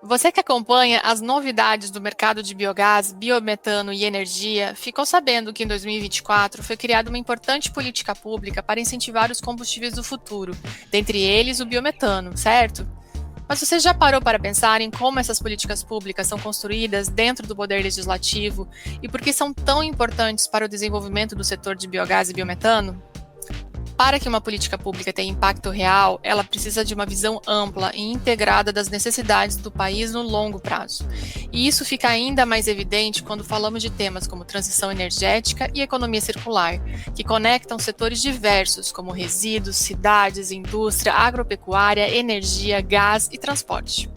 Você que acompanha as novidades do mercado de biogás, biometano e energia, ficou sabendo que em 2024 foi criada uma importante política pública para incentivar os combustíveis do futuro, dentre eles o biometano, certo? Mas você já parou para pensar em como essas políticas públicas são construídas dentro do poder legislativo e por que são tão importantes para o desenvolvimento do setor de biogás e biometano? Para que uma política pública tenha impacto real, ela precisa de uma visão ampla e integrada das necessidades do país no longo prazo. E isso fica ainda mais evidente quando falamos de temas como transição energética e economia circular, que conectam setores diversos, como resíduos, cidades, indústria, agropecuária, energia, gás e transporte.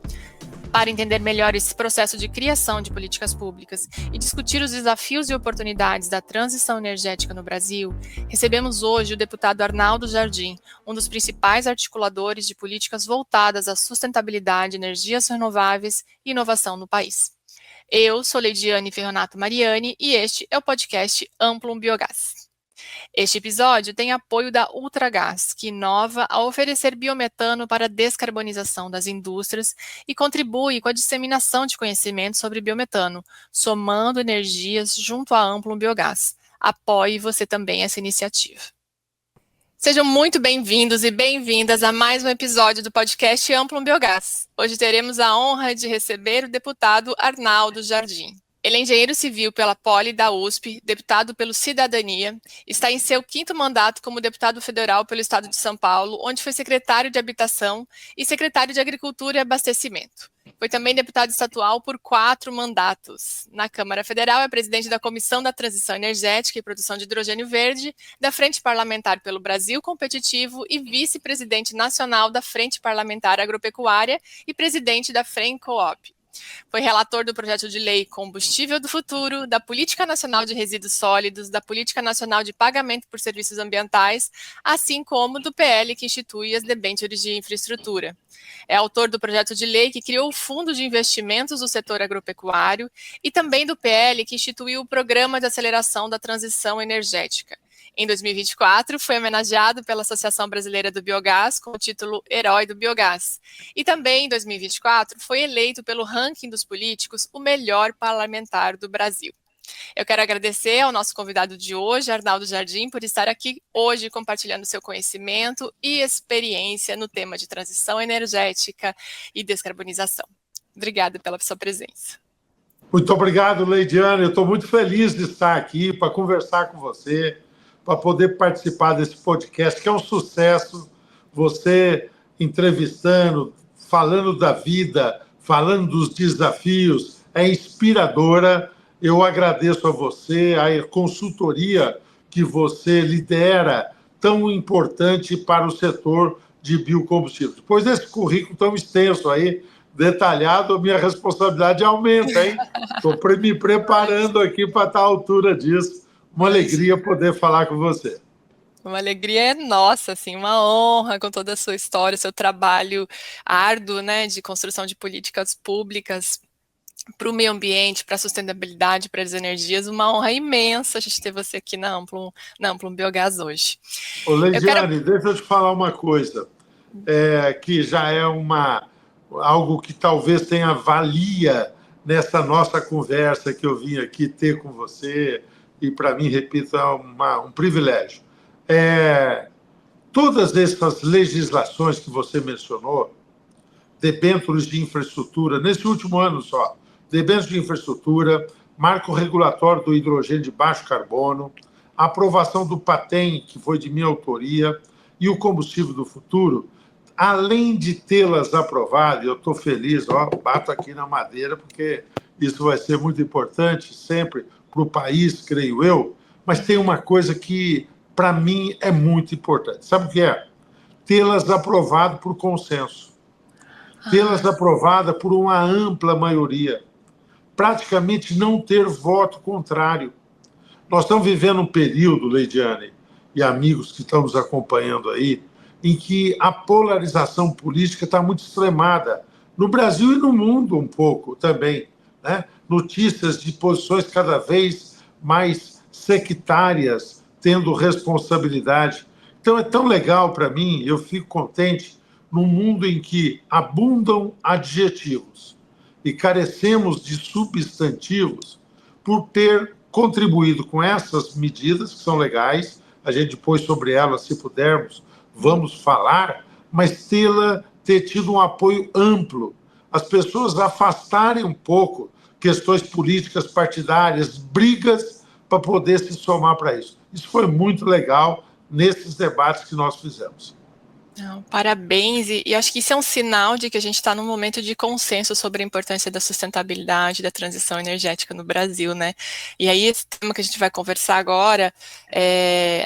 Para entender melhor esse processo de criação de políticas públicas e discutir os desafios e oportunidades da transição energética no Brasil, recebemos hoje o deputado Arnaldo Jardim, um dos principais articuladores de políticas voltadas à sustentabilidade, energias renováveis e inovação no país. Eu sou Leidiane Ferronato Mariani e este é o podcast Amplum Biogás. Este episódio tem apoio da Ultragaz, que inova a oferecer biometano para a descarbonização das indústrias e contribui com a disseminação de conhecimento sobre biometano, somando energias junto à Amplum Biogás. Apoie você também essa iniciativa. Sejam muito bem-vindos e bem-vindas a mais um episódio do podcast Amplum Biogás. Hoje teremos a honra de receber o deputado Arnaldo Jardim. Ele é engenheiro civil pela Poli da USP, deputado pelo Cidadania, está em seu 5º mandato como deputado federal pelo estado de São Paulo, onde foi secretário de Habitação e secretário de Agricultura e Abastecimento. Foi também deputado estadual por 4 mandatos. Na Câmara Federal é presidente da Comissão da Transição Energética e Produção de Hidrogênio Verde, da Frente Parlamentar pelo Brasil Competitivo e vice-presidente nacional da Frente Parlamentar Agropecuária e presidente da FRENCOOP. Foi relator do projeto de lei Combustível do Futuro, da Política Nacional de Resíduos Sólidos, da Política Nacional de Pagamento por Serviços Ambientais, assim como do PL que institui as debêntures de infraestrutura. É autor do projeto de lei que criou o Fundo de Investimentos do Setor Agropecuário e também do PL que instituiu o Programa de Aceleração da Transição Energética. Em 2024, foi homenageado pela Associação Brasileira do Biogás com o título Herói do Biogás. E também, em 2024, foi eleito pelo ranking dos políticos o melhor parlamentar do Brasil. Eu quero agradecer ao nosso convidado de hoje, Arnaldo Jardim, por estar aqui hoje compartilhando seu conhecimento e experiência no tema de transição energética e descarbonização. Obrigada pela sua presença. Muito obrigado, Leidiane. Eu estou muito feliz de estar aqui para conversar com você, para poder participar desse podcast, que é um sucesso. Você entrevistando, falando da vida, falando dos desafios, é inspiradora. Eu agradeço a você, a consultoria que você lidera, tão importante para o setor de biocombustíveis. Depois desse currículo tão extenso aí, detalhado, a minha responsabilidade aumenta, hein? Estou me preparando aqui para estar à altura disso. Uma alegria poder falar com você. Uma alegria é nossa, assim, uma honra com toda a sua história, seu trabalho árduo, né, de construção de políticas públicas para o meio ambiente, para a sustentabilidade, para as energias. Uma honra imensa a gente ter você aqui na Amplum Biogás hoje. Ô, Leidiane, deixa eu te falar uma coisa, que já é algo que talvez tenha valia nessa nossa conversa que eu vim aqui ter com você, e para mim, repito, é um privilégio. Todas essas legislações que você mencionou, debêntures de infraestrutura, nesse último ano só, debêntures de infraestrutura, marco regulatório do hidrogênio de baixo carbono, a aprovação do PATEM, que foi de minha autoria, e o combustível do futuro, além de tê-las aprovado, eu estou feliz, bato aqui na madeira, porque isso vai ser muito importante sempre para o país, creio eu, mas tem uma coisa que, para mim, é muito importante. Sabe o que é? Tê-las aprovado por consenso. Tê-las aprovada por uma ampla maioria. Praticamente não ter voto contrário. Nós estamos vivendo um período, Leidiane, e amigos que estão nos acompanhando aí, em que a polarização política está muito extremada. No Brasil e no mundo um pouco também, né? Notícias de posições cada vez mais sectárias, tendo responsabilidade. Então é tão legal para mim, eu fico contente, num mundo em que abundam adjetivos, e carecemos de substantivos por ter contribuído com essas medidas, que são legais, a gente depois sobre elas, se pudermos, vamos falar, mas ter tido um apoio amplo, as pessoas afastarem um pouco questões políticas partidárias, brigas, para poder se somar para isso. Isso foi muito legal nesses debates que nós fizemos. Não, parabéns, e acho que isso é um sinal de que a gente está num momento de consenso sobre a importância da sustentabilidade, da transição energética no Brasil, né? E aí, esse tema que a gente vai conversar agora,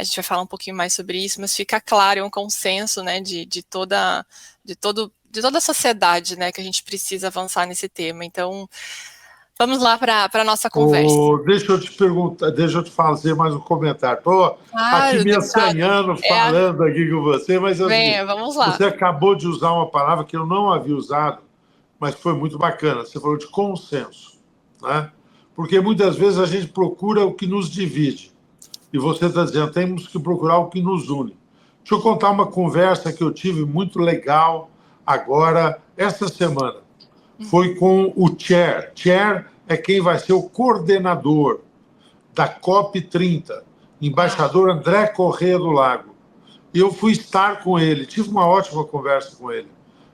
a gente vai falar um pouquinho mais sobre isso, mas fica claro, é um consenso, né, de toda a sociedade, né, que a gente precisa avançar nesse tema. Então, vamos lá para a nossa conversa. Deixa eu te perguntar, deixa eu te fazer mais um comentário. Estou aqui me assanhando, falando aqui com você, mas vamos lá. Você acabou de usar uma palavra que eu não havia usado, mas foi muito bacana. Você falou de consenso, né? Porque muitas vezes a gente procura o que nos divide. E você está dizendo, temos que procurar o que nos une. Deixa eu contar uma conversa que eu tive muito legal agora, esta semana. Foi com o Chair. Chair é quem vai ser o coordenador da COP30, embaixador André Corrêa do Lago. E eu fui estar com ele, tive uma ótima conversa com ele,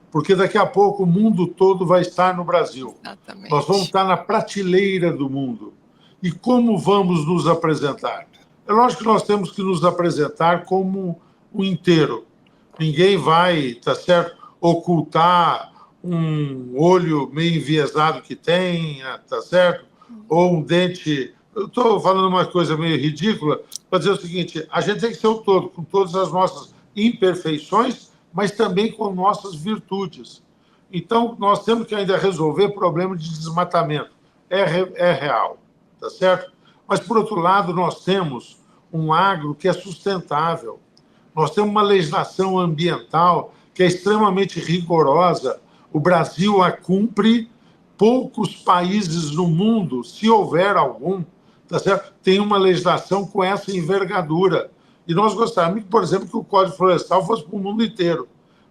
porque daqui a pouco o mundo todo vai estar no Brasil. Exatamente. Nós vamos estar na prateleira do mundo. E como vamos nos apresentar? É lógico que nós temos que nos apresentar como um inteiro. Ninguém vai, tá certo, ocultar um olho meio enviesado que tem, tá certo? Ou um dente... Eu estou falando uma coisa meio ridícula para dizer o seguinte, a gente tem que ser o todo, com todas as nossas imperfeições, mas também com nossas virtudes. Então, nós temos que ainda resolver o problema de desmatamento. É real, tá certo? Mas, por outro lado, nós temos um agro que é sustentável. Nós temos uma legislação ambiental que é extremamente rigorosa. O Brasil a cumpre, poucos países no mundo, se houver algum, tá certo? Tem uma legislação com essa envergadura. E nós gostaríamos, por exemplo, que o Código Florestal fosse para o mundo inteiro.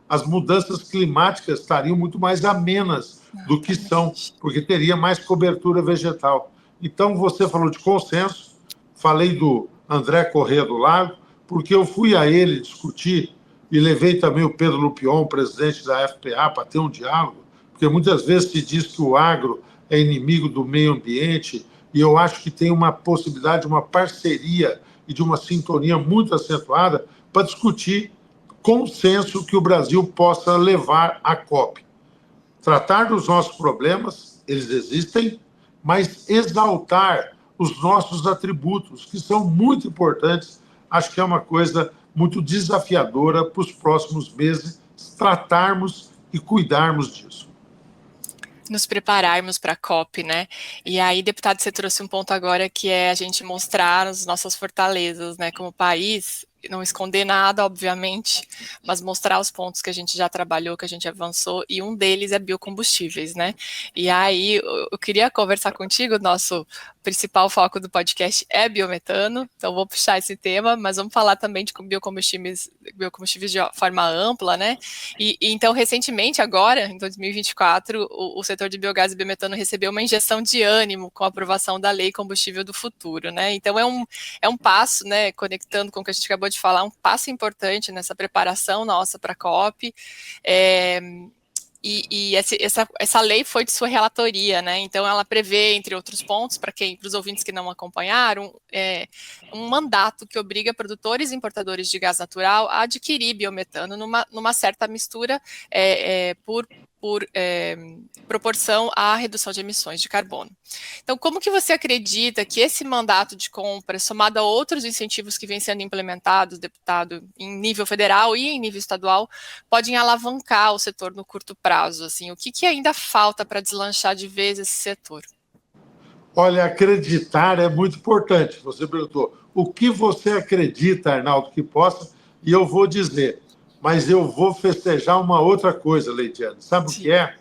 As mudanças climáticas estariam muito mais amenas do que são, porque teria mais cobertura vegetal. Então, você falou de consenso, falei do André Corrêa do Lago, porque eu fui a ele discutir e levei também o Pedro Lupion, presidente da FPA, para ter um diálogo, porque muitas vezes se diz que o agro é inimigo do meio ambiente, e eu acho que tem uma possibilidade de uma parceria e de uma sintonia muito acentuada para discutir consenso que o Brasil possa levar à COP. Tratar dos nossos problemas, eles existem, mas exaltar os nossos atributos, que são muito importantes. Acho que é uma coisa muito desafiadora para os próximos meses tratarmos e cuidarmos disso. Nos prepararmos para a COP, né? E aí, deputado, você trouxe um ponto agora que é a gente mostrar as nossas fortalezas, né, como país, não esconder nada, obviamente, mas mostrar os pontos que a gente já trabalhou, que a gente avançou, e um deles é biocombustíveis, né? E aí, eu queria conversar contigo, nosso principal foco do podcast é biometano, então vou puxar esse tema, mas vamos falar também de biocombustíveis de forma ampla, né? E então, recentemente, agora, em 2024, o setor de biogás e biometano recebeu uma injeção de ânimo com a aprovação da Lei Combustível do Futuro, né? Então, é um passo, né, conectando com o que a gente acabou de falar, um passo importante nessa preparação nossa para a COP, e essa lei foi de sua relatoria, né? Então ela prevê, entre outros pontos, para os ouvintes que não acompanharam, um mandato que obriga produtores e importadores de gás natural a adquirir biometano numa certa mistura por proporção à redução de emissões de carbono. Então, como que você acredita que esse mandato de compra, somado a outros incentivos que vêm sendo implementados, deputado, em nível federal e em nível estadual, podem alavancar o setor no curto prazo? Assim, o que ainda falta para deslanchar de vez esse setor? Olha, acreditar é muito importante. Você perguntou, o que você acredita, Arnaldo, que possa? E eu vou dizer, mas eu vou festejar uma outra coisa, Leidiane. Sabe o que é?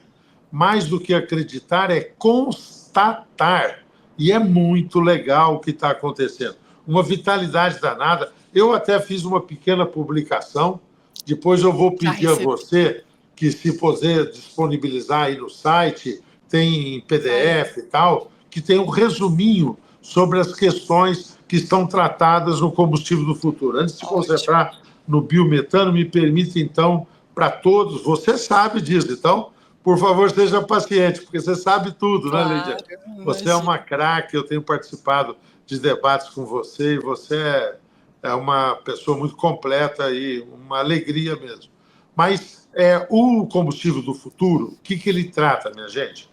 Mais do que acreditar, é constatar. E é muito legal o que está acontecendo. Uma vitalidade danada. Eu até fiz uma pequena publicação, depois eu vou pedir a você que, se puder disponibilizar aí no site, tem em PDF e tal, que tem um resuminho sobre as questões que estão tratadas no combustível do futuro. Antes de concentrar no biometano, me permite, então, para todos, você sabe disso, então, por favor, seja paciente, porque você sabe tudo, né, Leidiane? Você é uma craque, eu tenho participado de debates com você, e você é uma pessoa muito completa e uma alegria mesmo. Mas o combustível do futuro, o que ele trata, minha gente?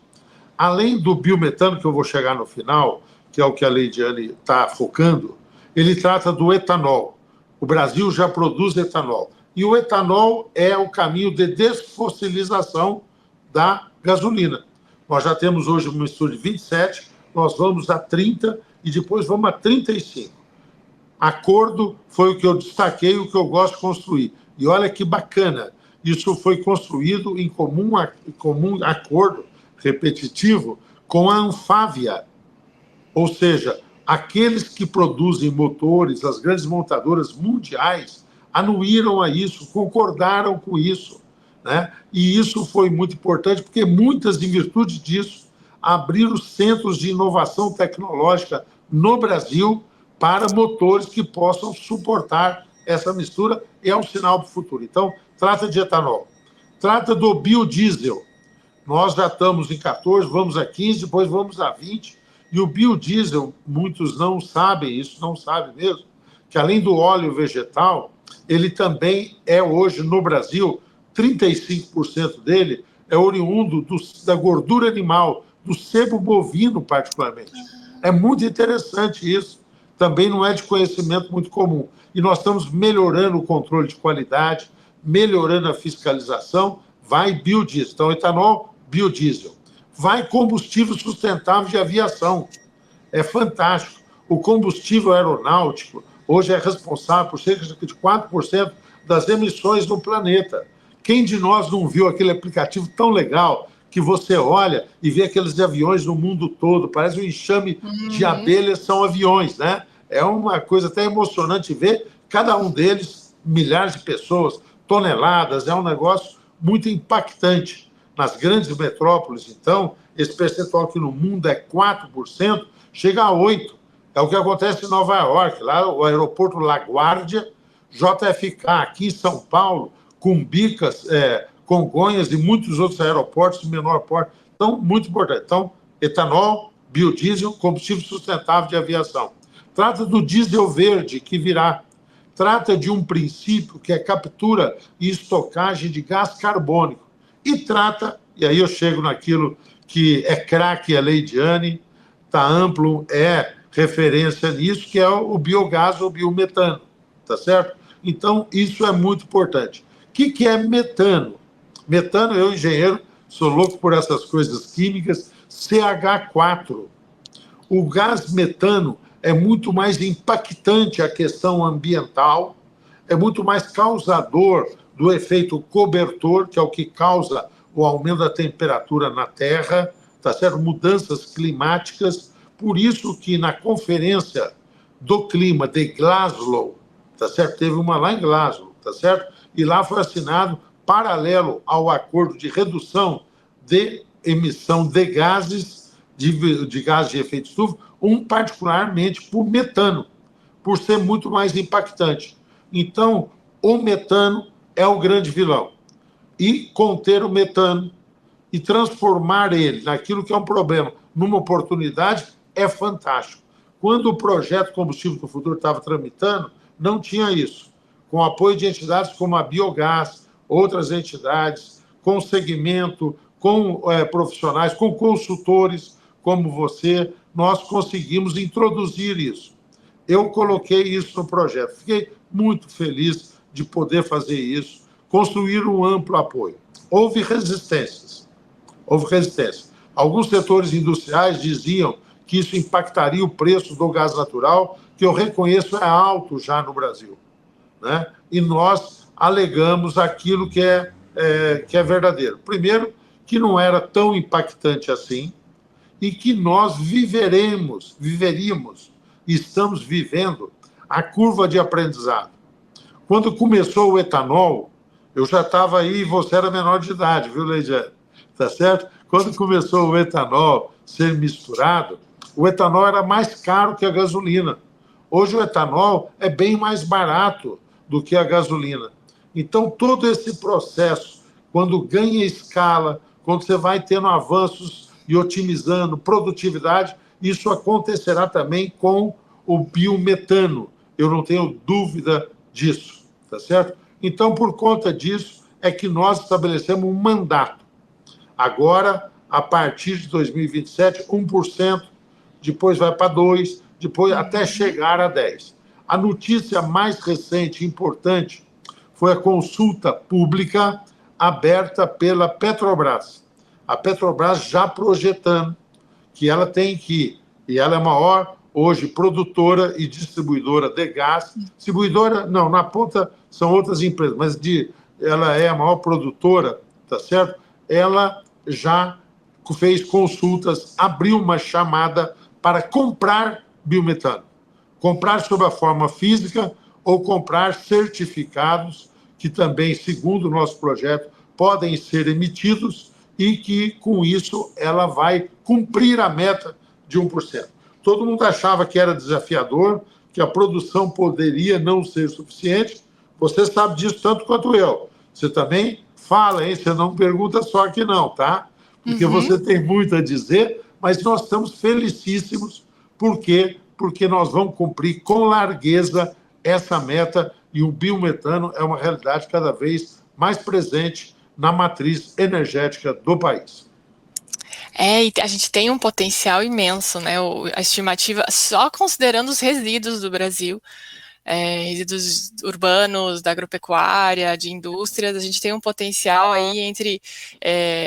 Além do biometano, que eu vou chegar no final, que é o que a Leidiane está focando, ele trata do etanol. O Brasil já produz etanol. E o etanol é o caminho de desfossilização da gasolina. Nós já temos hoje uma mistura de 27, nós vamos a 30 e depois vamos a 35. Acordo foi o que eu destaquei, o que eu gosto de construir. E olha que bacana, isso foi construído em comum acordo repetitivo com a Anfávia, ou seja, aqueles que produzem motores, as grandes montadoras mundiais, anuíram a isso, concordaram com isso, né? E isso foi muito importante, porque muitas, em virtude disso, abriram centros de inovação tecnológica no Brasil para motores que possam suportar essa mistura, e é um sinal para o futuro. Então, trata de etanol. Trata do biodiesel. Nós já estamos em 14, vamos a 15, depois vamos a 20, e o biodiesel, muitos não sabem isso, não sabem mesmo, que além do óleo vegetal, ele também é hoje no Brasil, 35% dele é oriundo da gordura animal, do sebo bovino particularmente. É muito interessante isso, também não é de conhecimento muito comum. E nós estamos melhorando o controle de qualidade, melhorando a fiscalização, vai biodiesel. Então, etanol, biodiesel. Vai combustível sustentável de aviação. É fantástico. O combustível aeronáutico hoje é responsável por cerca de 4% das emissões no planeta. Quem de nós não viu aquele aplicativo tão legal que você olha e vê aqueles aviões no mundo todo, parece um enxame de abelhas, são aviões, né? É uma coisa até emocionante ver cada um deles, milhares de pessoas, toneladas, é um negócio muito impactante. Nas grandes metrópoles, então, esse percentual que no mundo é 4%, chega a 8%. É o que acontece em Nova York, lá o aeroporto LaGuardia, JFK, aqui em São Paulo, Cumbicas, Congonhas e muitos outros aeroportos de menor porte. Então, muito importante. Então, etanol, biodiesel, combustível sustentável de aviação. Trata do diesel verde, que virá. Trata de um princípio que é captura e estocagem de gás carbônico. E trata, e aí eu chego naquilo que é craque a Leidiane, está amplo, é referência nisso, que é o biogás ou biometano, tá certo? Então, isso é muito importante. O que é metano? Metano, eu, engenheiro, sou louco por essas coisas químicas, CH4. O gás metano é muito mais impactante a questão ambiental, é muito mais causador do efeito cobertor, que é o que causa o aumento da temperatura na Terra, tá certo? Mudanças climáticas. Por isso que na Conferência do Clima de Glasgow, tá certo? Teve uma lá em Glasgow, tá certo? E lá foi assinado, paralelo ao acordo de redução de emissão de gases, de gases de efeito estufa, particularmente por metano, por ser muito mais impactante. Então, o metano é o grande vilão. E conter o metano e transformar ele naquilo que é um problema, numa oportunidade, é fantástico. Quando o projeto Combustível do Futuro estava tramitando, não tinha isso. Com apoio de entidades como a Biogás, outras entidades, com segmento, com profissionais, com consultores como você, nós conseguimos introduzir isso. Eu coloquei isso no projeto. Fiquei muito feliz de poder fazer isso, construir um amplo apoio. Houve resistências. Alguns setores industriais diziam que isso impactaria o preço do gás natural, que eu reconheço é alto já no Brasil, né? E nós alegamos aquilo que é verdadeiro. Primeiro, que não era tão impactante assim e que nós viveríamos, e estamos vivendo, a curva de aprendizado. Quando começou o etanol, eu já estava aí, você era menor de idade, viu, Leidiane? Tá certo? quando começou o etanol ser misturado, o etanol era mais caro que a gasolina. Hoje o etanol é bem mais barato do que a gasolina. Então, todo esse processo, quando ganha escala, quando você vai tendo avanços e otimizando produtividade, isso acontecerá também com o biometano. Eu não tenho dúvida disso, tá certo? Então, por conta disso, é que nós estabelecemos um mandato. Agora, a partir de 2027, 1%, depois vai para 2%, depois até chegar a 10%. A notícia mais recente e importante foi a consulta pública aberta pela Petrobras. A Petrobras já projetando que ela tem que, e ela é a maior hoje produtora e distribuidora de gás, distribuidora, não, na ponta são outras empresas, mas ela é a maior produtora, tá certo? Ela já fez consultas, abriu uma chamada para comprar biometano. Comprar sob a forma física ou comprar certificados que também, segundo o nosso projeto, podem ser emitidos e que, com isso, ela vai cumprir a meta de 1%. Todo mundo achava que era desafiador, que a produção poderia não ser suficiente. Você sabe disso tanto quanto eu. Você também fala, hein? Você não pergunta só que não, tá? Porque você tem muito a dizer, mas nós estamos felicíssimos. Por quê? Porque nós vamos cumprir com largueza essa meta e o biometano é uma realidade cada vez mais presente na matriz energética do país. E a gente tem um potencial imenso, né? A estimativa, só considerando os resíduos do Brasil, resíduos urbanos, da agropecuária, de indústrias, a gente tem um potencial aí entre,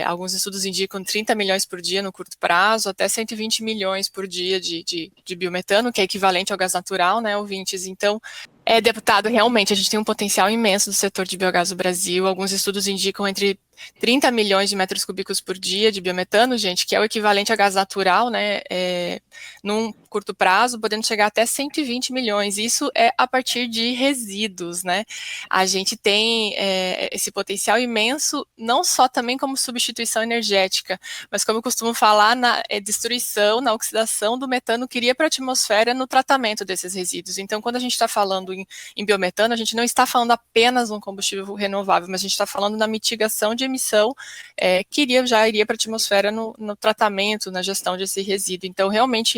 alguns estudos indicam 30 milhões por dia no curto prazo, até 120 milhões por dia de biometano, que é equivalente ao gás natural, né, ouvintes? Então, deputado, realmente, a gente tem um potencial imenso do setor de biogás do Brasil. Alguns estudos indicam entre 30 milhões de metros cúbicos por dia de biometano, gente, que é o equivalente a gás natural, né, num curto prazo, podendo chegar até 120 milhões. Isso é a partir de resíduos, né? A gente tem esse potencial imenso, não só também como substituição energética, mas como eu costumo falar, na destruição, na oxidação do metano que iria para a atmosfera no tratamento desses resíduos. Então, quando a gente está falando em biometano, a gente não está falando apenas um combustível renovável, mas a gente está falando na mitigação de emissão que já iria para a atmosfera no tratamento, na gestão desse resíduo. Então, realmente,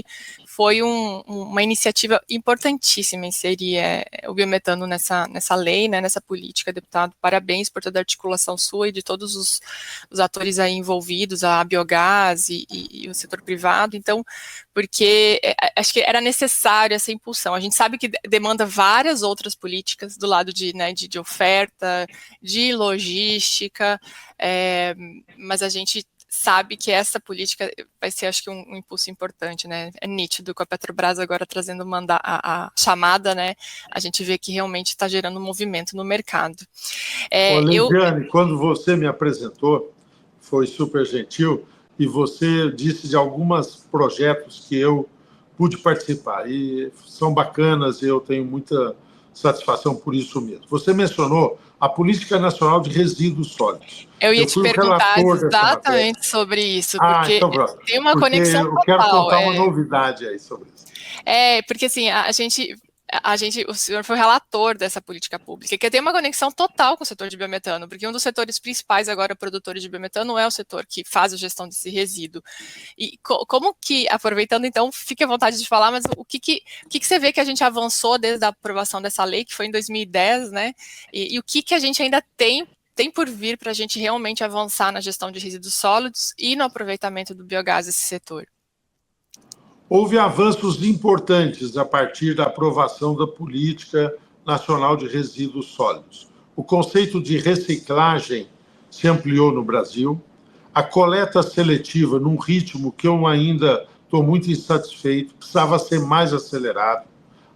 foi uma iniciativa importantíssima inserir o biometano nessa lei, né, nessa política, deputado. Parabéns por toda a articulação sua e de todos os atores aí envolvidos, a Biogás e o setor privado. Então, porque acho que era necessário essa impulsão. A gente sabe que demanda várias outras políticas do lado de oferta, de logística, mas a gente sabe que essa política vai ser, acho que, um impulso importante, né? É nítido com a Petrobras agora trazendo a chamada, né? A gente vê que realmente está gerando um movimento no mercado. Lidiane, quando você me apresentou, foi super gentil, e você disse de alguns projetos que eu pude participar, e são bacanas, e eu tenho muita satisfação por isso mesmo. Você mencionou a Política Nacional de Resíduos Sólidos. Eu ia te perguntar exatamente sobre isso, porque então, tem uma conexão total. Eu quero contar uma novidade aí sobre isso. Porque assim, o senhor foi relator dessa política pública, que tem uma conexão total com o setor de biometano, porque um dos setores principais agora produtores de biometano é o setor que faz a gestão desse resíduo. E como que, aproveitando então, fique à vontade de falar, mas o que você vê que a gente avançou desde a aprovação dessa lei, que foi em 2010, né? E o que a gente ainda tem por vir para a gente realmente avançar na gestão de resíduos sólidos e no aproveitamento do biogás desse setor? Houve avanços importantes a partir da aprovação da Política Nacional de Resíduos Sólidos. O conceito de reciclagem se ampliou no Brasil. A coleta seletiva, num ritmo que eu ainda estou muito insatisfeito, precisava ser mais acelerado.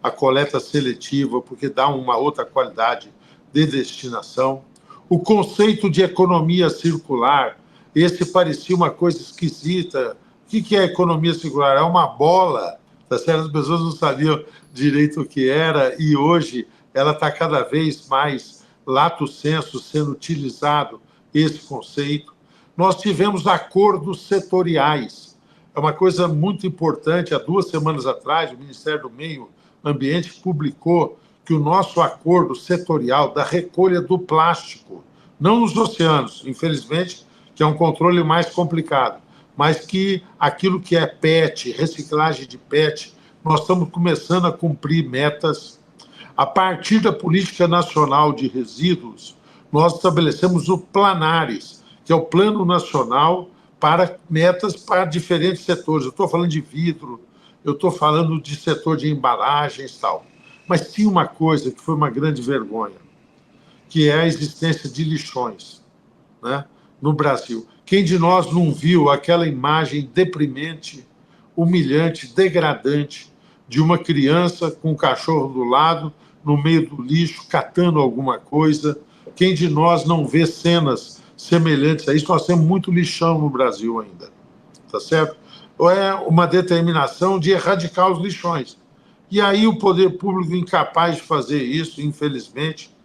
A coleta seletiva, porque dá uma outra qualidade de destinação. O conceito de economia circular, esse parecia uma coisa esquisita. O que é economia circular? É uma bola, tá certo? As pessoas não sabiam direito o que era, e hoje ela está cada vez mais lato sensu sendo utilizado esse conceito. Nós tivemos acordos setoriais. É uma coisa muito importante. Há 2 semanas atrás, o Ministério do Meio Ambiente publicou que o nosso acordo setorial da recolha do plástico, não nos oceanos, infelizmente, que é um controle mais complicado, mas que aquilo que é PET, reciclagem de PET, nós estamos começando a cumprir metas. A partir da Política Nacional de Resíduos, nós estabelecemos o Planares, que é o Plano Nacional para metas para diferentes setores. Eu estou falando de vidro, eu estou falando de setor de embalagens e tal. Mas tinha uma coisa que foi uma grande vergonha, que é a existência de lixões, né, no Brasil. Quem de nós não viu aquela imagem deprimente, humilhante, degradante de uma criança com um cachorro do lado, no meio do lixo, catando alguma coisa? Quem de nós não vê cenas semelhantes a isso? Nós temos muito lixão no Brasil ainda, tá certo? Ou é uma determinação de erradicar os lixões. E aí o poder público incapaz de fazer isso, infelizmente.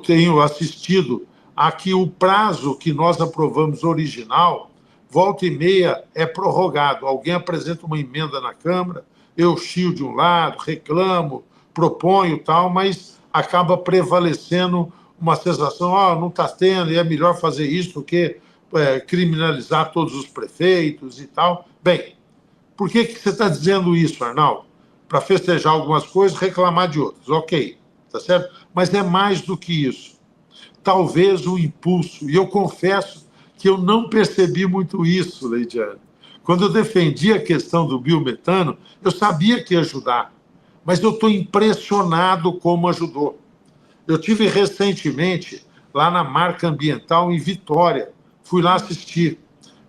Tenho assistido a que o prazo que nós aprovamos original, volta e meia, é prorrogado. Alguém apresenta uma emenda na Câmara, eu chio de um lado, reclamo, proponho tal, mas acaba prevalecendo uma sensação, não está tendo, e é melhor fazer isso do que criminalizar todos os prefeitos e tal. Bem, por que você está dizendo isso, Arnaldo? Para festejar algumas coisas, reclamar de outras. Ok, tá certo? Mas é mais do que isso. Talvez o impulso, e eu confesso que eu não percebi muito isso, Leidiane. Quando eu defendi a questão do biometano, eu sabia que ia ajudar, mas eu estou impressionado como ajudou. Eu tive recentemente lá na Marca Ambiental em Vitória, fui lá assistir.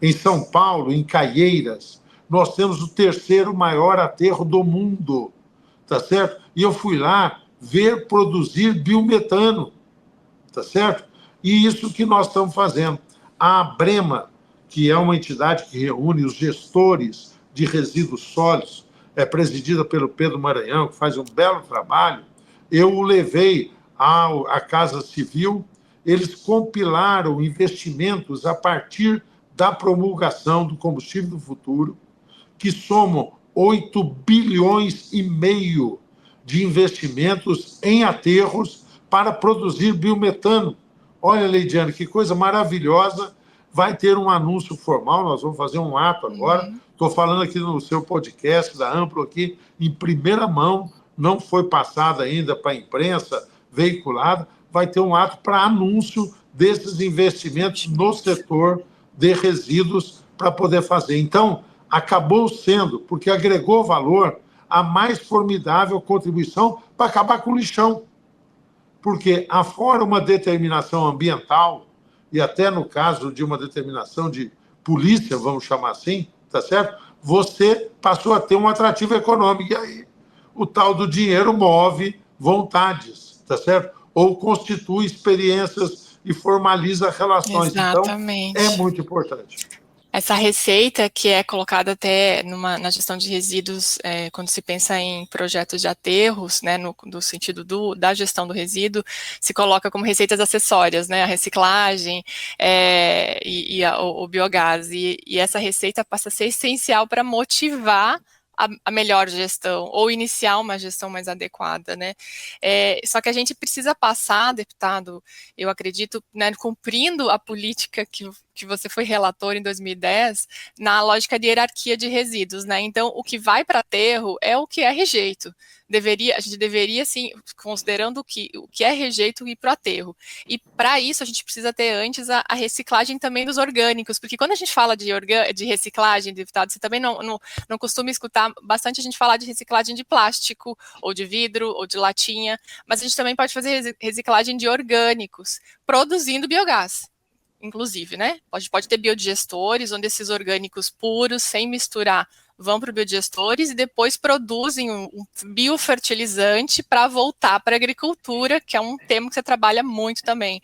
Em São Paulo, em Caieiras, nós temos o terceiro maior aterro do mundo, tá certo? E eu fui lá ver produzir biometano, tá certo? E isso que nós estamos fazendo. A Abrema, que é uma entidade que reúne os gestores de resíduos sólidos, é presidida pelo Pedro Maranhão, que faz um belo trabalho. Eu o levei à Casa Civil, eles compilaram investimentos a partir da promulgação do combustível do futuro, que somam 8,5 bilhões de investimentos em aterros para produzir biometano. Olha, Leidiane, que coisa maravilhosa. Vai ter um anúncio formal, nós vamos fazer um ato agora. Estou falando aqui no seu podcast da Amplo, aqui em primeira mão, não foi passado ainda para a imprensa, veiculado. Vai ter um ato para anúncio desses investimentos no setor de resíduos para poder fazer. Então, acabou sendo, porque agregou valor, a mais formidável contribuição para acabar com o lixão. Porque, afora uma determinação ambiental, e até no caso de uma determinação de polícia, vamos chamar assim, tá certo? Você passou a ter um atrativo econômico, e aí o tal do dinheiro move vontades, tá certo? Ou constitui experiências e formaliza relações. Exatamente. Então, é muito importante. Essa receita que é colocada até na gestão de resíduos, quando se pensa em projetos de aterros, né, no sentido da gestão do resíduo, se coloca como receitas acessórias, né, a reciclagem o biogás. E essa receita passa a ser essencial para motivar a melhor gestão, ou iniciar uma gestão mais adequada, né? Só que a gente precisa passar, deputado, eu acredito, né, cumprindo a política que você foi relator em 2010, na lógica de hierarquia de resíduos, né? Então, o que vai para aterro é o que é rejeito. A gente deveria, sim, considerando o que é rejeito, ir para o aterro. E para isso a gente precisa ter antes a reciclagem também dos orgânicos, porque quando a gente fala de reciclagem, deputado, você também não costuma escutar bastante a gente falar de reciclagem de plástico, ou de vidro, ou de latinha, mas a gente também pode fazer reciclagem de orgânicos, produzindo biogás. Inclusive, né? Pode ter biodigestores, onde esses orgânicos puros, sem misturar, vão para biodigestores e depois produzem um biofertilizante para voltar para a agricultura, que é um tema que você trabalha muito também.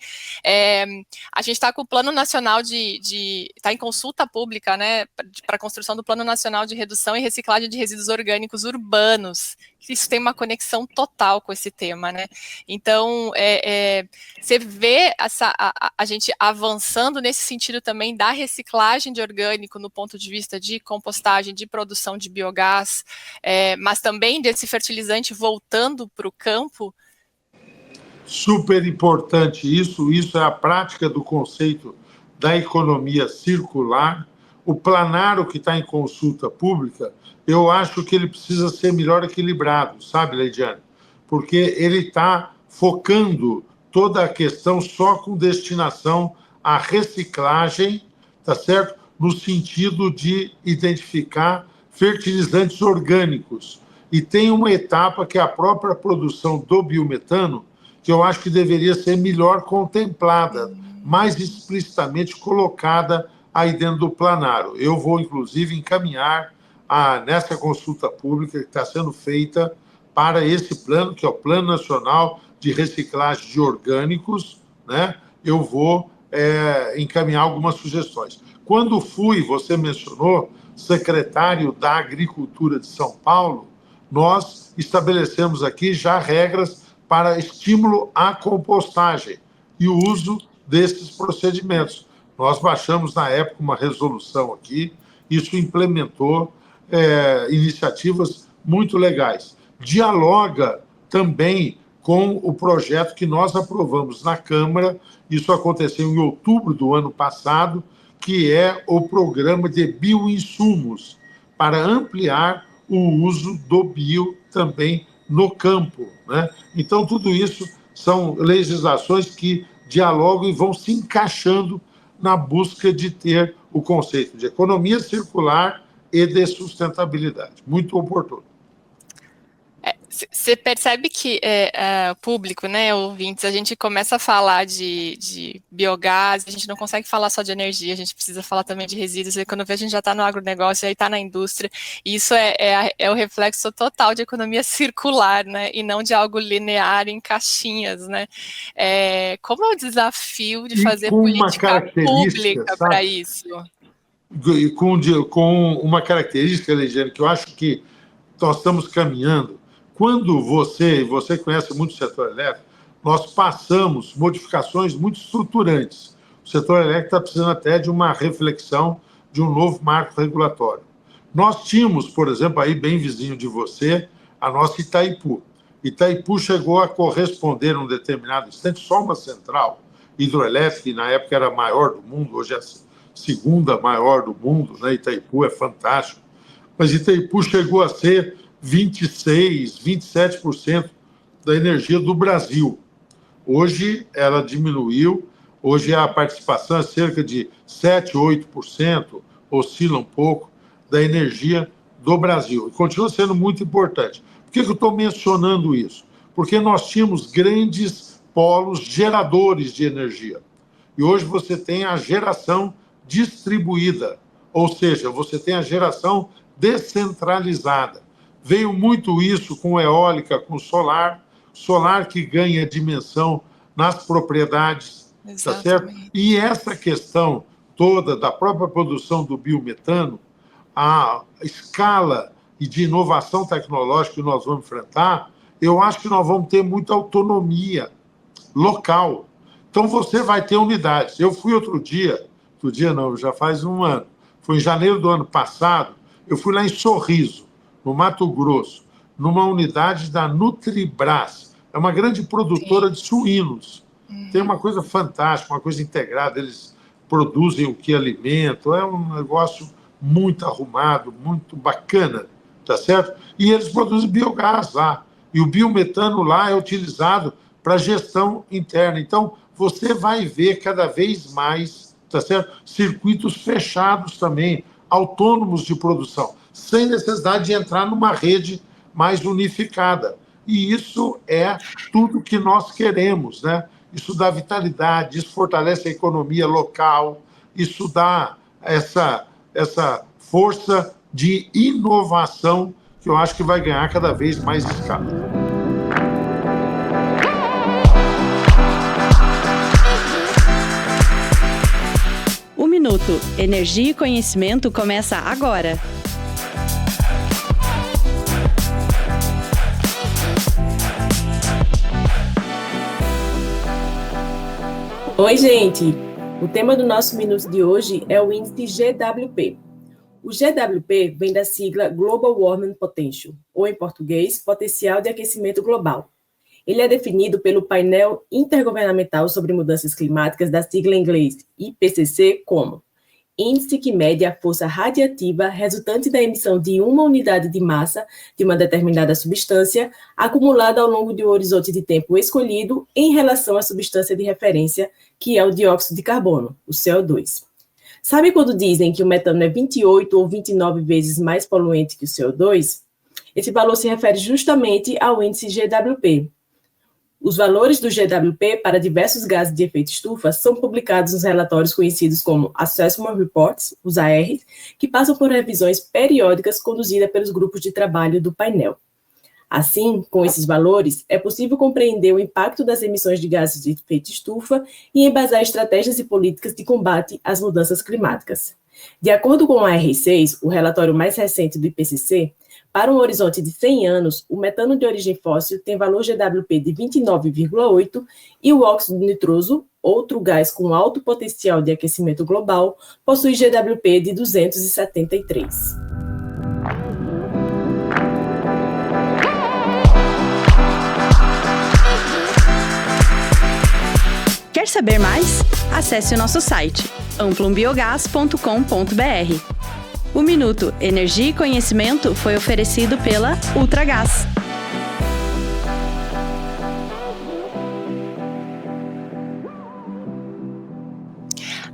A gente está com o Plano Nacional está em consulta pública, né, para a construção do Plano Nacional de Redução e Reciclagem de Resíduos Orgânicos Urbanos, isso tem uma conexão total com esse tema, né? Então, você vê a gente avançando nesse sentido também da reciclagem de orgânico no ponto de vista de compostagem, de produção de biogás, mas também desse fertilizante voltando para o campo. Super importante isso é a prática do conceito da economia circular. O planário que está em consulta pública, eu acho que ele precisa ser melhor equilibrado, sabe, Leidiane? Porque ele está focando toda a questão só com destinação à reciclagem, tá certo? No sentido de identificar fertilizantes orgânicos. E tem uma etapa que é a própria produção do biometano, que eu acho que deveria ser melhor contemplada, mais explicitamente colocada aí dentro do planário. Eu vou, inclusive, encaminhar nessa consulta pública que está sendo feita para esse plano, que é o Plano Nacional de Reciclagem de Orgânicos, né? Eu vou encaminhar algumas sugestões. Quando fui, você mencionou, secretário da Agricultura de São Paulo, nós estabelecemos aqui já regras para estímulo à compostagem e o uso desses procedimentos. Nós baixamos, na época, uma resolução aqui, isso implementou iniciativas muito legais. Dialoga também com o projeto que nós aprovamos na Câmara, isso aconteceu em outubro do ano passado, que é o programa de bioinsumos, para ampliar o uso do bio também no campo, né? Então, tudo isso são legislações que dialogam e vão se encaixando na busca de ter o conceito de economia circular e de sustentabilidade. Muito oportuno. Você percebe que público, né, ouvintes, a gente começa a falar de biogás, a gente não consegue falar só de energia, a gente precisa falar também de resíduos, e quando vê a gente já está no agronegócio, aí está na indústria, e isso é o reflexo total de economia circular, né, e não de algo linear em caixinhas, né. Como é o desafio de fazer política pública para isso? Com uma característica, Leidiane, que eu acho que nós estamos caminhando. Quando você conhece muito o setor elétrico, nós passamos modificações muito estruturantes. O setor elétrico está precisando até de uma reflexão de um novo marco regulatório. Nós tínhamos, por exemplo, aí bem vizinho de você, a nossa Itaipu. Itaipu chegou a corresponder, num determinado instante, só uma central hidroelétrica, que na época era a maior do mundo, hoje é a segunda maior do mundo, né? Itaipu é fantástico. Mas Itaipu chegou a ser 26%, 27% da energia do Brasil. Hoje ela diminuiu, hoje a participação é cerca de 7%, 8%, oscila um pouco, da energia do Brasil. E continua sendo muito importante. Por que eu estou mencionando isso? Porque nós tínhamos grandes polos geradores de energia. E hoje você tem a geração distribuída, ou seja, você tem a geração descentralizada. Veio muito isso com eólica, com solar que ganha dimensão nas propriedades, tá certo? E essa questão toda da própria produção do biometano, a escala e de inovação tecnológica que nós vamos enfrentar, eu acho que nós vamos ter muita autonomia local. Então, você vai ter unidades. Eu fui outro dia não, já faz um ano, foi em janeiro do ano passado, eu fui lá em Sorriso, no Mato Grosso, numa unidade da Nutribras. É uma grande produtora de suínos. Tem uma coisa fantástica, uma coisa integrada. Eles produzem o que alimentam. É um negócio muito arrumado, muito bacana, tá certo? E eles produzem biogás lá. E o biometano lá é utilizado para gestão interna. Então, você vai ver cada vez mais, tá certo? Circuitos fechados também, autônomos de produção, sem necessidade de entrar numa rede mais unificada. E isso é tudo que nós queremos, né? Isso dá vitalidade, isso fortalece a economia local, isso dá essa força de inovação que eu acho que vai ganhar cada vez mais escala. O Minuto Energia e Conhecimento começa agora. Oi, gente! O tema do nosso minuto de hoje é o índice GWP. O GWP vem da sigla Global Warming Potential, ou em português, Potencial de Aquecimento Global. Ele é definido pelo painel intergovernamental sobre mudanças climáticas da sigla em inglês IPCC como índice que mede a força radiativa resultante da emissão de uma unidade de massa de uma determinada substância acumulada ao longo de um horizonte de tempo escolhido em relação à substância de referência, que é o dióxido de carbono, o CO2. Sabe quando dizem que o metano é 28 ou 29 vezes mais poluente que o CO2? Esse valor se refere justamente ao índice GWP. Os valores do GWP para diversos gases de efeito estufa são publicados nos relatórios conhecidos como Assessment Reports, os ARs, que passam por revisões periódicas conduzidas pelos grupos de trabalho do painel. Assim, com esses valores, é possível compreender o impacto das emissões de gases de efeito estufa e embasar estratégias e políticas de combate às mudanças climáticas. De acordo com o AR6, o relatório mais recente do IPCC, para um horizonte de 100 anos, o metano de origem fóssil tem valor GWP de 29,8 e o óxido nitroso, outro gás com alto potencial de aquecimento global, possui GWP de 273. Quer saber mais? Acesse o nosso site amplumbiogás.com.br. O Minuto Energia e Conhecimento foi oferecido pela Ultragaz.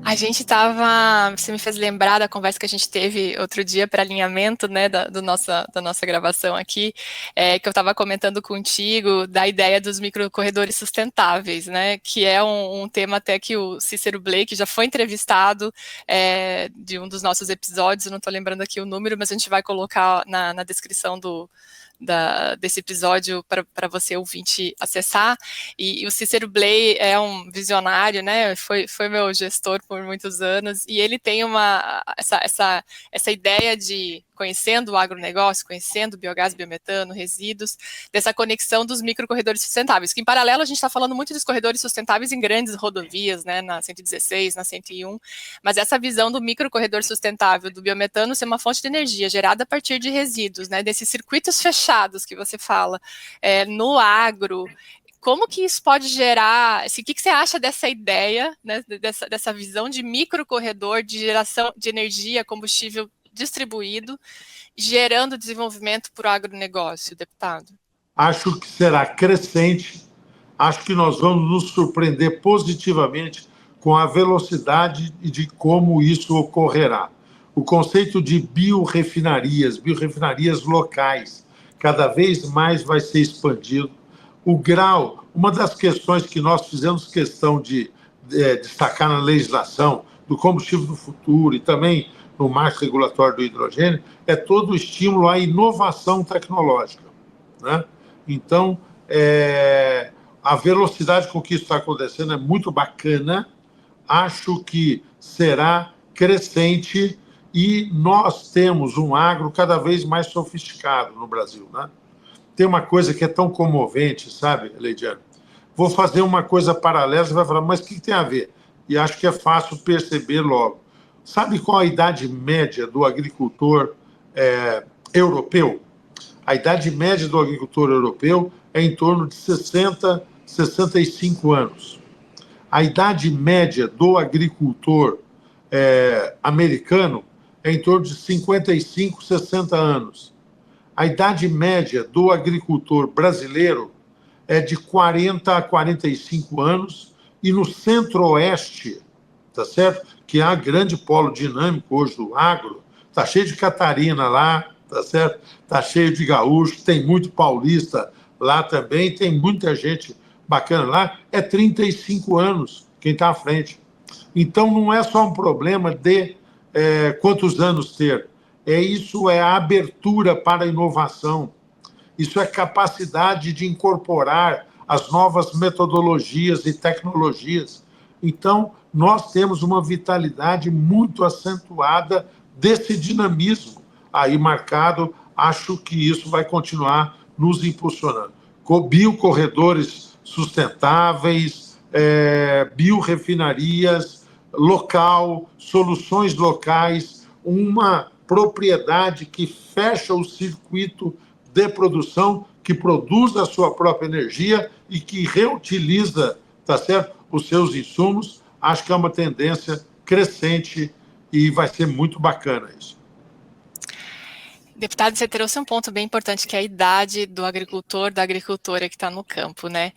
A gente você me fez lembrar da conversa que a gente teve outro dia para alinhamento, né, da nossa gravação aqui, que eu estava comentando contigo da ideia dos microcorredores sustentáveis, né, que é um tema até que o Cícero Blake já foi entrevistado de um dos nossos episódios, eu não estou lembrando aqui o número, mas a gente vai colocar na descrição desse episódio para você ouvinte acessar, e o Cícero Blake é um visionário, né, foi meu gestor por muitos anos, e ele tem essa ideia de, conhecendo o agronegócio, conhecendo biogás, biometano, resíduos, dessa conexão dos microcorredores sustentáveis, que em paralelo a gente está falando muito dos corredores sustentáveis em grandes rodovias, né, na 116, na 101, mas essa visão do microcorredor sustentável do biometano ser uma fonte de energia gerada a partir de resíduos, né, desses circuitos fechados que você fala, no agro. Como que isso pode gerar, o que você acha dessa ideia, né, dessa visão de microcorredor de geração de energia, combustível distribuído, gerando desenvolvimento para o agronegócio, deputado? Acho que será crescente, acho que nós vamos nos surpreender positivamente com a velocidade e de como isso ocorrerá. O conceito de biorefinarias locais, cada vez mais vai ser expandido. O grau, uma das questões que nós fizemos questão de destacar na legislação do combustível do futuro e também no marco regulatório do hidrogênio, é todo o estímulo à inovação tecnológica, né? Então, a velocidade com que isso está acontecendo é muito bacana, acho que será crescente e nós temos um agro cada vez mais sofisticado no Brasil, né? Tem uma coisa que é tão comovente, sabe, Leidiane? Vou fazer uma coisa paralela, você vai falar, mas o que tem a ver? E acho que é fácil perceber logo. Sabe qual a idade média do agricultor europeu? A idade média do agricultor europeu é em torno de 60, 65 anos. A idade média do agricultor americano é em torno de 55, 60 anos. A idade média do agricultor brasileiro é de 40 a 45 anos, e no centro-oeste, tá certo? Que é um grande polo dinâmico hoje do agro, tá cheio de Catarina lá, tá certo? Tá cheio de gaúcho, tem muito paulista lá também, tem muita gente bacana lá, é 35 anos quem está à frente. Então, não é só um problema de quantos anos ter, isso é a abertura para a inovação, isso é capacidade de incorporar as novas metodologias e tecnologias. Então, nós temos uma vitalidade muito acentuada desse dinamismo aí marcado. Acho que isso vai continuar nos impulsionando. Biocorredores sustentáveis, biorefinarias, local, soluções locais, uma propriedade que fecha o circuito de produção, que produz a sua própria energia e que reutiliza, tá certo, os seus insumos. Acho que é uma tendência crescente e vai ser muito bacana isso. Deputado, você trouxe um ponto bem importante, que é a idade do agricultor, da agricultora que está no campo, né?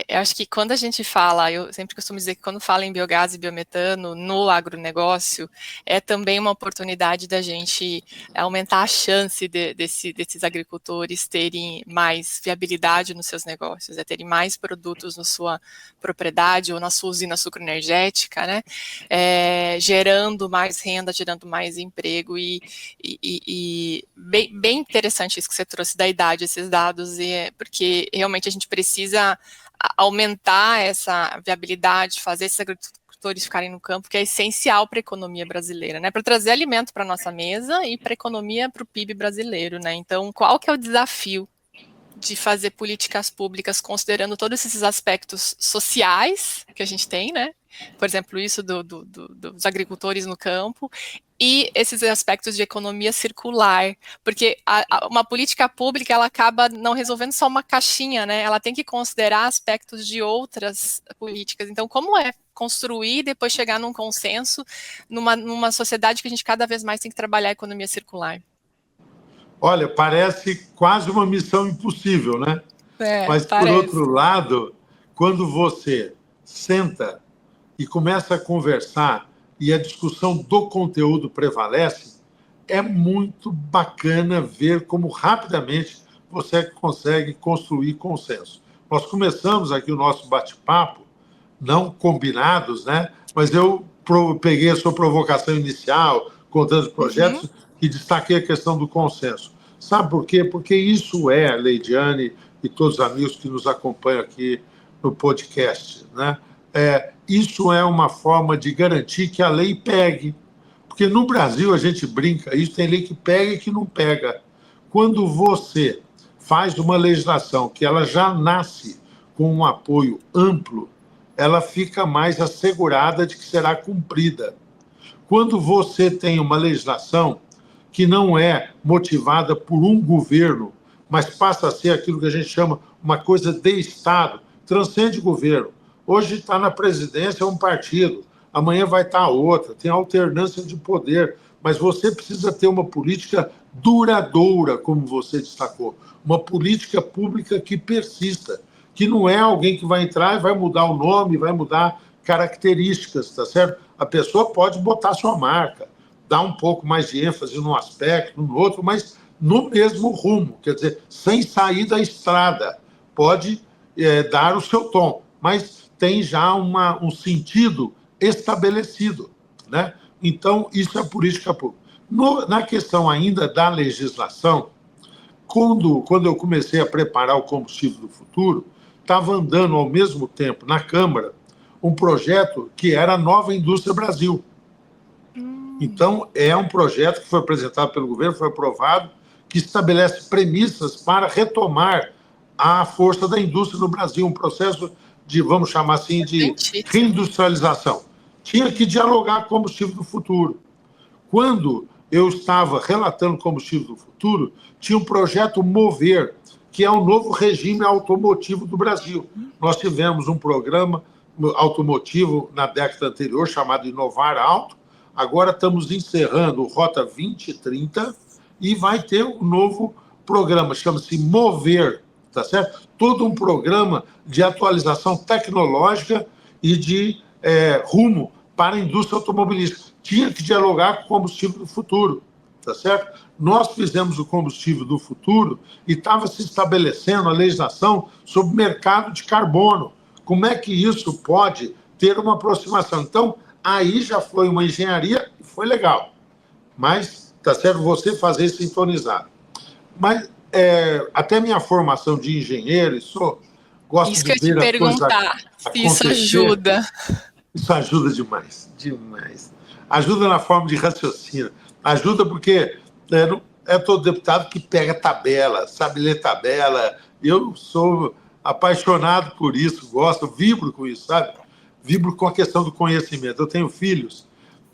Eu acho que quando a gente fala, eu sempre costumo dizer que quando fala em biogás e biometano no agronegócio, é também uma oportunidade da gente aumentar a chance desses agricultores terem mais viabilidade nos seus negócios, terem mais produtos na sua propriedade ou na sua usina sucroenergética, né? Gerando mais renda, gerando mais emprego e bem interessante isso que você trouxe da idade, esses dados, porque realmente a gente precisa aumentar essa viabilidade, fazer esses agricultores ficarem no campo, que é essencial para a economia brasileira, né? Para trazer alimento para a nossa mesa e para a economia, para o PIB brasileiro, né? Então, qual que é o desafio de fazer políticas públicas considerando todos esses aspectos sociais que a gente tem, né? Por exemplo, isso dos agricultores no campo e esses aspectos de economia circular, porque uma política pública ela acaba não resolvendo só uma caixinha, né? Ela tem que considerar aspectos de outras políticas. Então, como é construir e depois chegar num consenso numa sociedade que a gente cada vez mais tem que trabalhar a economia circular? Olha, parece quase uma missão impossível, né? Mas, parece. por outro lado, quando você senta e começa a conversar e a discussão do conteúdo prevalece, é muito bacana ver como rapidamente você consegue construir consenso. Nós começamos aqui o nosso bate-papo, não combinados, né? Mas eu peguei a sua provocação inicial, contando os projetos, e destaquei a questão do consenso. Sabe por quê? Porque isso Leidiane e todos os amigos que nos acompanham aqui no podcast, né? Isso é uma forma de garantir que a lei pegue. Porque no Brasil a gente brinca, isso tem lei que pega e que não pega. Quando você faz uma legislação que ela já nasce com um apoio amplo, ela fica mais assegurada de que será cumprida. Quando você tem uma legislação que não é motivada por um governo, mas passa a ser aquilo que a gente chama uma coisa de Estado, transcende governo. Hoje está na presidência um partido, amanhã vai estar outra, tem alternância de poder, mas você precisa ter uma política duradoura, como você destacou, uma política pública que persista, que não é alguém que vai entrar e vai mudar o nome, vai mudar características, tá certo? A pessoa pode botar sua marca, dar um pouco mais de ênfase num aspecto, no outro, mas no mesmo rumo, quer dizer, sem sair da estrada, pode dar o seu tom, mas tem já um sentido estabelecido, né? Então, isso é política pública. Na questão ainda da legislação, quando eu comecei a preparar o combustível do futuro, estava andando ao mesmo tempo na Câmara um projeto que era a Nova Indústria Brasil. Então, é um projeto que foi apresentado pelo governo, foi aprovado, que estabelece premissas para retomar a força da indústria no Brasil, um processo de, vamos chamar assim, de reindustrialização. Tinha que dialogar com o combustível do futuro. Quando eu estava relatando o combustível do futuro, tinha um projeto Mover, que é o novo regime automotivo do Brasil. Nós tivemos um programa automotivo na década anterior, chamado Inovar Auto. Agora estamos encerrando o Rota 2030 e vai ter um novo programa, chama-se Mover, tá certo? Todo um programa de atualização tecnológica e de rumo para a indústria automobilística. Tinha que dialogar com o combustível do futuro, tá certo? Nós fizemos o combustível do futuro e estava se estabelecendo a legislação sobre o mercado de carbono. Como é que isso pode ter uma aproximação? Então, aí já foi uma engenharia e foi legal. Mas, tá certo, você fazer isso sintonizado. Mas, até minha formação de engenheiro, gosto isso de ver eu ia te perguntar, se isso ajuda. Isso ajuda demais, demais. Ajuda na forma de raciocínio. Ajuda porque é todo deputado que pega tabela, sabe ler tabela. Eu sou apaixonado por isso, gosto, vibro com isso, sabe? Vibro com a questão do conhecimento. Eu tenho filhos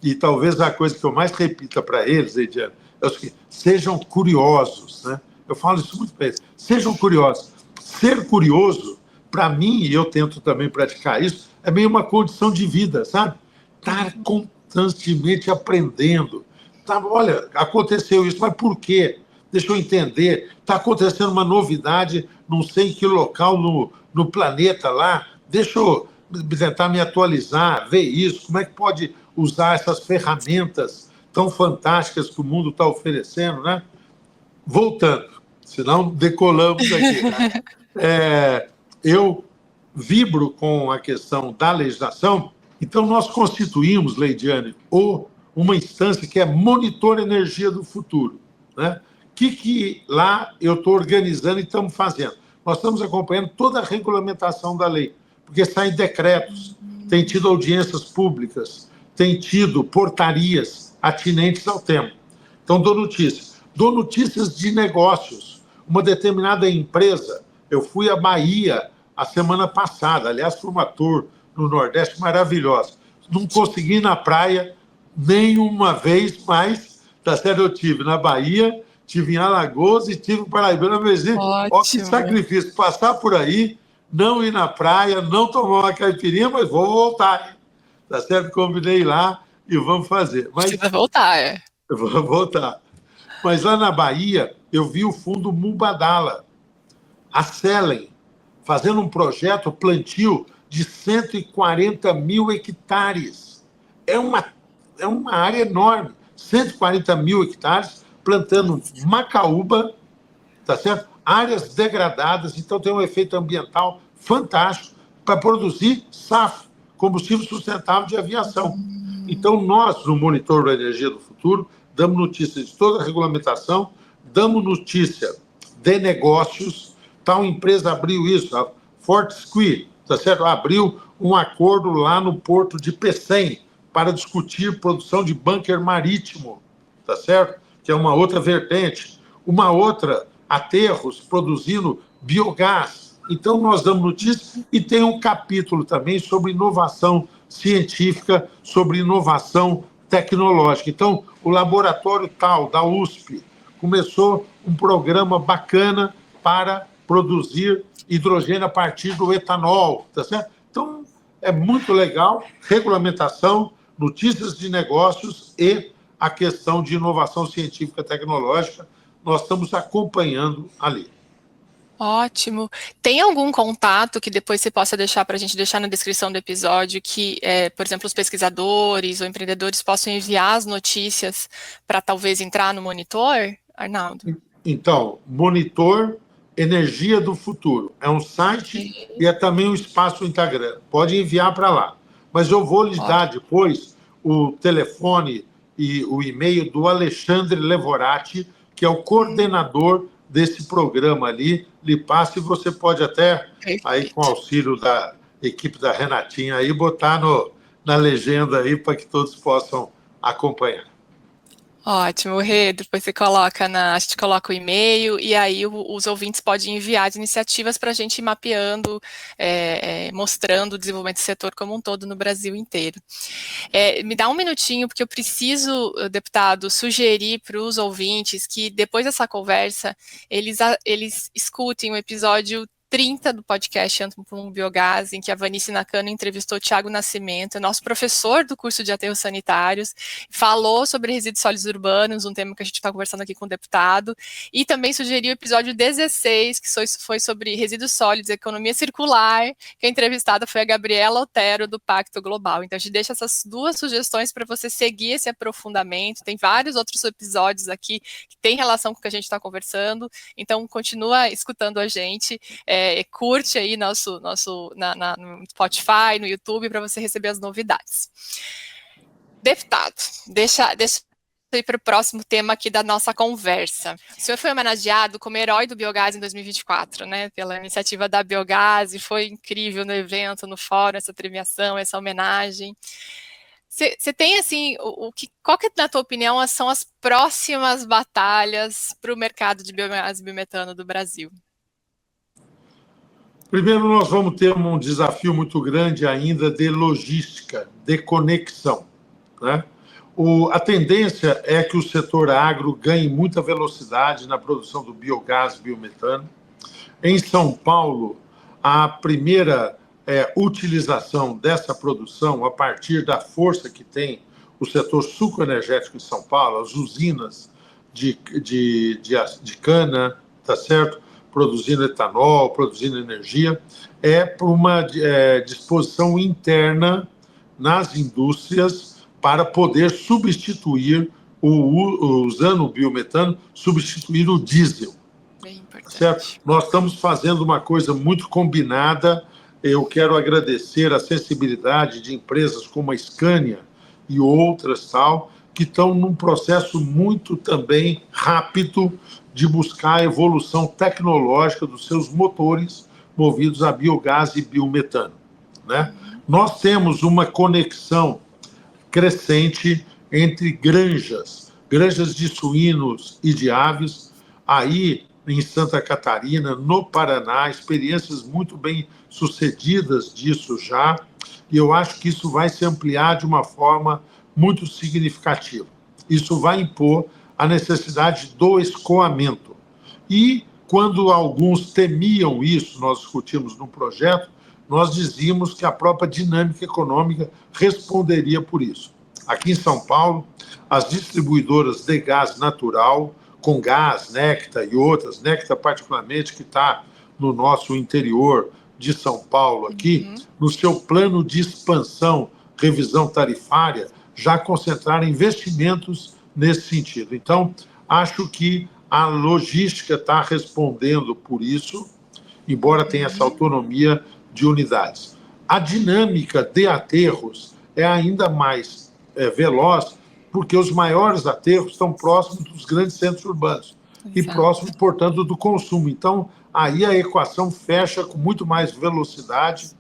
e talvez a coisa que eu mais repita para eles, Ediane, é o seguinte: sejam curiosos, né? Eu falo isso muito para eles. Sejam curiosos. Ser curioso, para mim, e eu tento também praticar isso, é meio uma condição de vida, sabe? Estar constantemente aprendendo. Tá, olha, aconteceu isso, mas por quê? Deixa eu entender. Está acontecendo uma novidade, não sei em que local no planeta lá. Deixa eu tentar me atualizar, ver isso, como é que pode usar essas ferramentas tão fantásticas que o mundo está oferecendo, né? Voltando, senão decolamos aqui. Né? Eu vibro com a questão da legislação, então nós constituímos, Leidiane, uma instância que é Monitor Energia do Futuro. Né? O que lá eu estou organizando e estamos fazendo? Nós estamos acompanhando toda a regulamentação da lei, porque saem decretos, tem tido audiências públicas, tem tido portarias atinentes ao tema. Então, dou notícias. Dou notícias de negócios. Uma determinada empresa, eu fui à Bahia a semana passada, aliás, foi uma tour no Nordeste maravilhosa. Não consegui ir na praia nenhuma vez, mas, tá certo, eu tive na Bahia, tive em Alagoas e tive em Paraíba. Ó, que sacrifício, passar por aí, não ir na praia, não tomar uma caipirinha, mas vou voltar. Hein? Tá certo? Combinei lá e vamos fazer. Mas, precisa voltar, é. Eu vou voltar. Mas lá na Bahia, eu vi o fundo Mubadala, a Selen, fazendo um projeto plantio de 140 mil hectares. É uma área enorme. 140 mil hectares plantando macaúba, tá certo? Áreas degradadas, então tem um efeito ambiental fantástico para produzir SAF, combustível sustentável de aviação. Então, nós, no Monitor da Energia do Futuro, damos notícia de toda a regulamentação, damos notícia de negócios. Tal empresa abriu isso, a Fortescue, tá certo? Abriu um acordo lá no porto de Pecém para discutir produção de bunker marítimo, tá certo? Que é uma outra vertente. Uma outra, aterros produzindo biogás. Então, nós damos notícia e tem um capítulo também sobre inovação científica, sobre inovação tecnológica. Então, o laboratório tal da USP começou um programa bacana para produzir hidrogênio a partir do etanol, tá certo? Então, é muito legal, regulamentação, notícias de negócios e a questão de inovação científica e tecnológica, nós estamos acompanhando ali. Ótimo. Tem algum contato que depois você possa deixar para a gente deixar na descrição do episódio que, por exemplo, os pesquisadores ou empreendedores possam enviar as notícias para talvez entrar no monitor, Arnaldo? Então, Monitor Energia do Futuro. É um site e é também um espaço Instagram. Pode enviar para lá. Mas eu vou lhes dar depois o telefone e o e-mail do Alexandre Levorati, que é o coordenador desse programa ali, lhe passa, e você pode até, aí com o auxílio da equipe da Renatinha, aí botar na legenda aí para que todos possam acompanhar. Ótimo, Rê, depois você coloca a gente coloca o e-mail e aí os ouvintes podem enviar as iniciativas para a gente ir mapeando, mostrando o desenvolvimento do setor como um todo no Brasil inteiro. Me dá um minutinho, porque eu preciso, deputado, sugerir para os ouvintes que depois dessa conversa, eles escutem o episódio 30 do podcast Ando por um Biogás, em que a Vanice Nakano entrevistou o Thiago Nascimento, nosso professor do curso de aterros sanitários, falou sobre resíduos sólidos urbanos, um tema que a gente está conversando aqui com o deputado, e também sugeriu o episódio 16, que foi sobre resíduos sólidos e economia circular, que a entrevistada foi a Gabriela Otero, do Pacto Global. Então, a gente deixa essas duas sugestões para você seguir esse aprofundamento. Tem vários outros episódios aqui que têm relação com o que a gente está conversando, então continua escutando a gente, curte aí no Spotify, no YouTube, para você receber as novidades. Deputado, deixa ir para o próximo tema aqui da nossa conversa. O senhor foi homenageado como herói do biogás em 2024, né, pela iniciativa da Biogás, e foi incrível no evento, no fórum, essa premiação, essa homenagem. Você tem, assim, qual que, na tua opinião, são as próximas batalhas para o mercado de biogás e biometano do Brasil? Primeiro, nós vamos ter um desafio muito grande ainda de logística, de conexão, né? A tendência é que o setor agro ganhe muita velocidade na produção do biogás, biometano. Em São Paulo, a primeira utilização dessa produção, a partir da força que tem o setor sucroenergético em São Paulo, as usinas de cana, tá certo? Produzindo etanol, produzindo energia, por uma disposição interna nas indústrias para poder substituir, usando o biometano, substituir o diesel. Bem importante. Certo? Nós estamos fazendo uma coisa muito combinada. Eu quero agradecer a sensibilidade de empresas como a Scania e outras tal, que estão num processo muito também rápido de buscar a evolução tecnológica dos seus motores movidos a biogás e biometano, né? Nós temos uma conexão crescente entre granjas de suínos e de aves, aí em Santa Catarina, no Paraná, experiências muito bem sucedidas disso já, e eu acho que isso vai se ampliar de uma forma muito significativa. Isso vai impor a necessidade do escoamento. E, quando alguns temiam isso, nós discutimos no projeto, nós dizíamos que a própria dinâmica econômica responderia por isso. Aqui em São Paulo, as distribuidoras de gás natural, com gás, Necta e outras, Necta particularmente, que está no nosso interior de São Paulo aqui, no seu plano de expansão, revisão tarifária, já concentraram investimentos nesse sentido. Então, acho que a logística está respondendo por isso, embora tenha essa autonomia de unidades. A dinâmica de aterros é ainda mais veloz, porque os maiores aterros estão próximos dos grandes centros urbanos. Exato. E próximos, portanto, do consumo. Então, aí a equação fecha com muito mais velocidade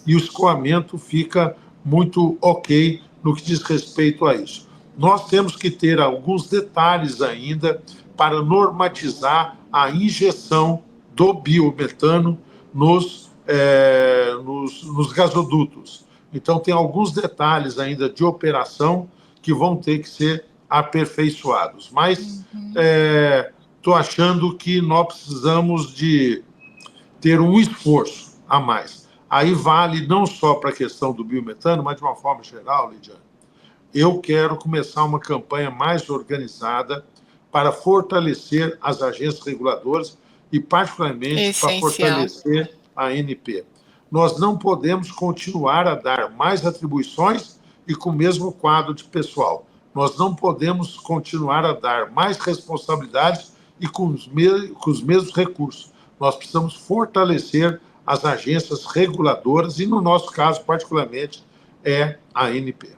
e o escoamento fica muito ok no que diz respeito a isso. Nós temos que ter alguns detalhes ainda para normatizar a injeção do biometano nos gasodutos. Então, tem alguns detalhes ainda de operação que vão ter que ser aperfeiçoados. Mas estou achando que nós precisamos de ter um esforço a mais. Aí vale não só para a questão do biometano, mas de uma forma geral, Lidiane. Eu quero começar uma campanha mais organizada para fortalecer as agências reguladoras e, particularmente, para fortalecer a ANP. Nós não podemos continuar a dar mais atribuições e com o mesmo quadro de pessoal. Nós não podemos continuar a dar mais responsabilidades e com os mesmos recursos. Nós precisamos fortalecer as agências reguladoras e, no nosso caso, particularmente, é a ANP.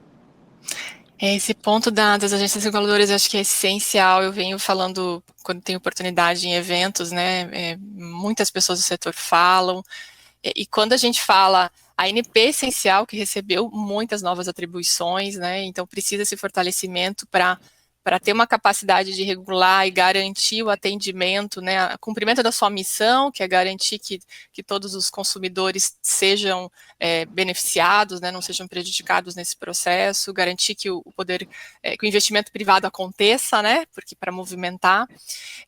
Esse ponto das agências reguladoras acho que é essencial. Eu venho falando, quando tenho oportunidade em eventos, né, muitas pessoas do setor falam, e quando a gente fala, a ANP é essencial, que recebeu muitas novas atribuições, né, então precisa esse fortalecimento para ter uma capacidade de regular e garantir o atendimento, né, o cumprimento da sua missão, que é garantir que todos os consumidores sejam beneficiados, né, não sejam prejudicados nesse processo, garantir que que o investimento privado aconteça, né, porque para movimentar,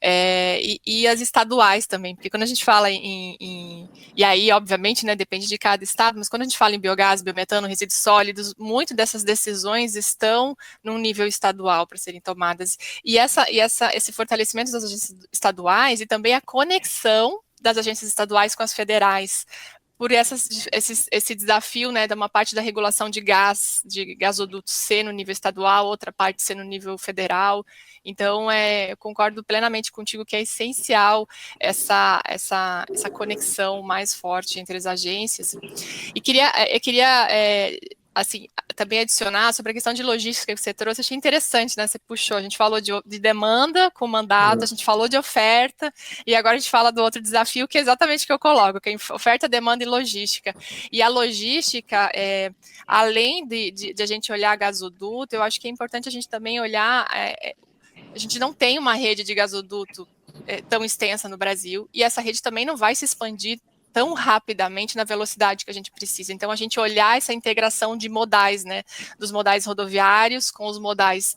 e as estaduais também, porque quando a gente fala e aí, obviamente, né, depende de cada estado, mas quando a gente fala em biogás, biometano, resíduos sólidos, muito dessas decisões estão num nível estadual para serem tomadas, e esse fortalecimento das agências estaduais e também a conexão das agências estaduais com as federais, por esse desafio, né, de uma parte da regulação de gasodutos ser no nível estadual, outra parte ser no nível federal. Então, eu concordo plenamente contigo que é essencial essa conexão mais forte entre as agências. E eu queria assim, também adicionar sobre a questão de logística que você trouxe, achei interessante, né, você puxou, a gente falou de demanda com mandato, a gente falou de oferta, e agora a gente fala do outro desafio, que é exatamente o que eu coloco, que é oferta, demanda e logística. E a logística, além de a gente olhar gasoduto, eu acho que é importante a gente também olhar, a gente não tem uma rede de gasoduto tão extensa no Brasil, e essa rede também não vai se expandir tão rapidamente na velocidade que a gente precisa. Então, a gente olhar essa integração de modais, né, dos modais rodoviários com os modais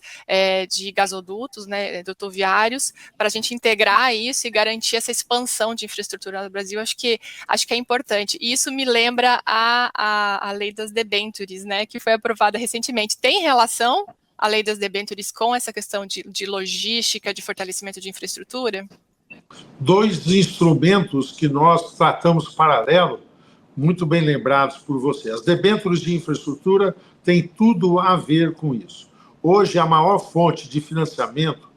de gasodutos, né, dutoviários, para a gente integrar isso e garantir essa expansão de infraestrutura no Brasil, acho que é importante. E isso me lembra a lei das debêntures, né, que foi aprovada recentemente. Tem relação a lei das debêntures com essa questão de logística, de fortalecimento de infraestrutura? Dois instrumentos que nós tratamos paralelo, muito bem lembrados por você. As debêntures de infraestrutura têm tudo a ver com isso. Hoje, a maior fonte de financiamento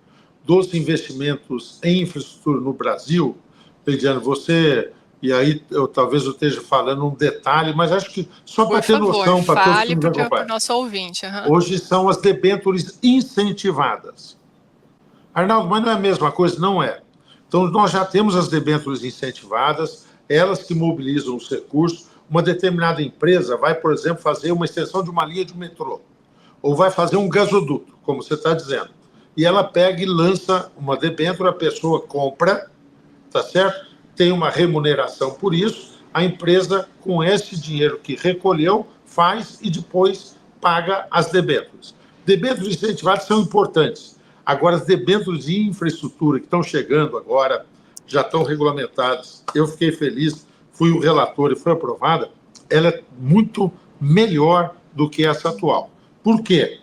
dos investimentos em infraestrutura no Brasil, Lidiane, você, e aí talvez eu esteja falando um detalhe, mas acho que só para ter noção, para todos que nos acompanham. Para o nosso ouvinte. Hoje são as debêntures incentivadas. Arnaldo, mas não é a mesma coisa? Não é. Então, nós já temos as debêntures incentivadas, elas que mobilizam os recursos. Uma determinada empresa vai, por exemplo, fazer uma extensão de uma linha de metrô, ou vai fazer um gasoduto, como você está dizendo. E ela pega e lança uma debênture, a pessoa compra, tá certo? Tem uma remuneração por isso, a empresa, com esse dinheiro que recolheu, faz e depois paga as debêntures. Debêntures incentivadas são importantes. Agora, as debêntures de infraestrutura que estão chegando agora, já estão regulamentadas. Eu fiquei feliz, fui o relator e foi aprovada. Ela é muito melhor do que essa atual. Por quê?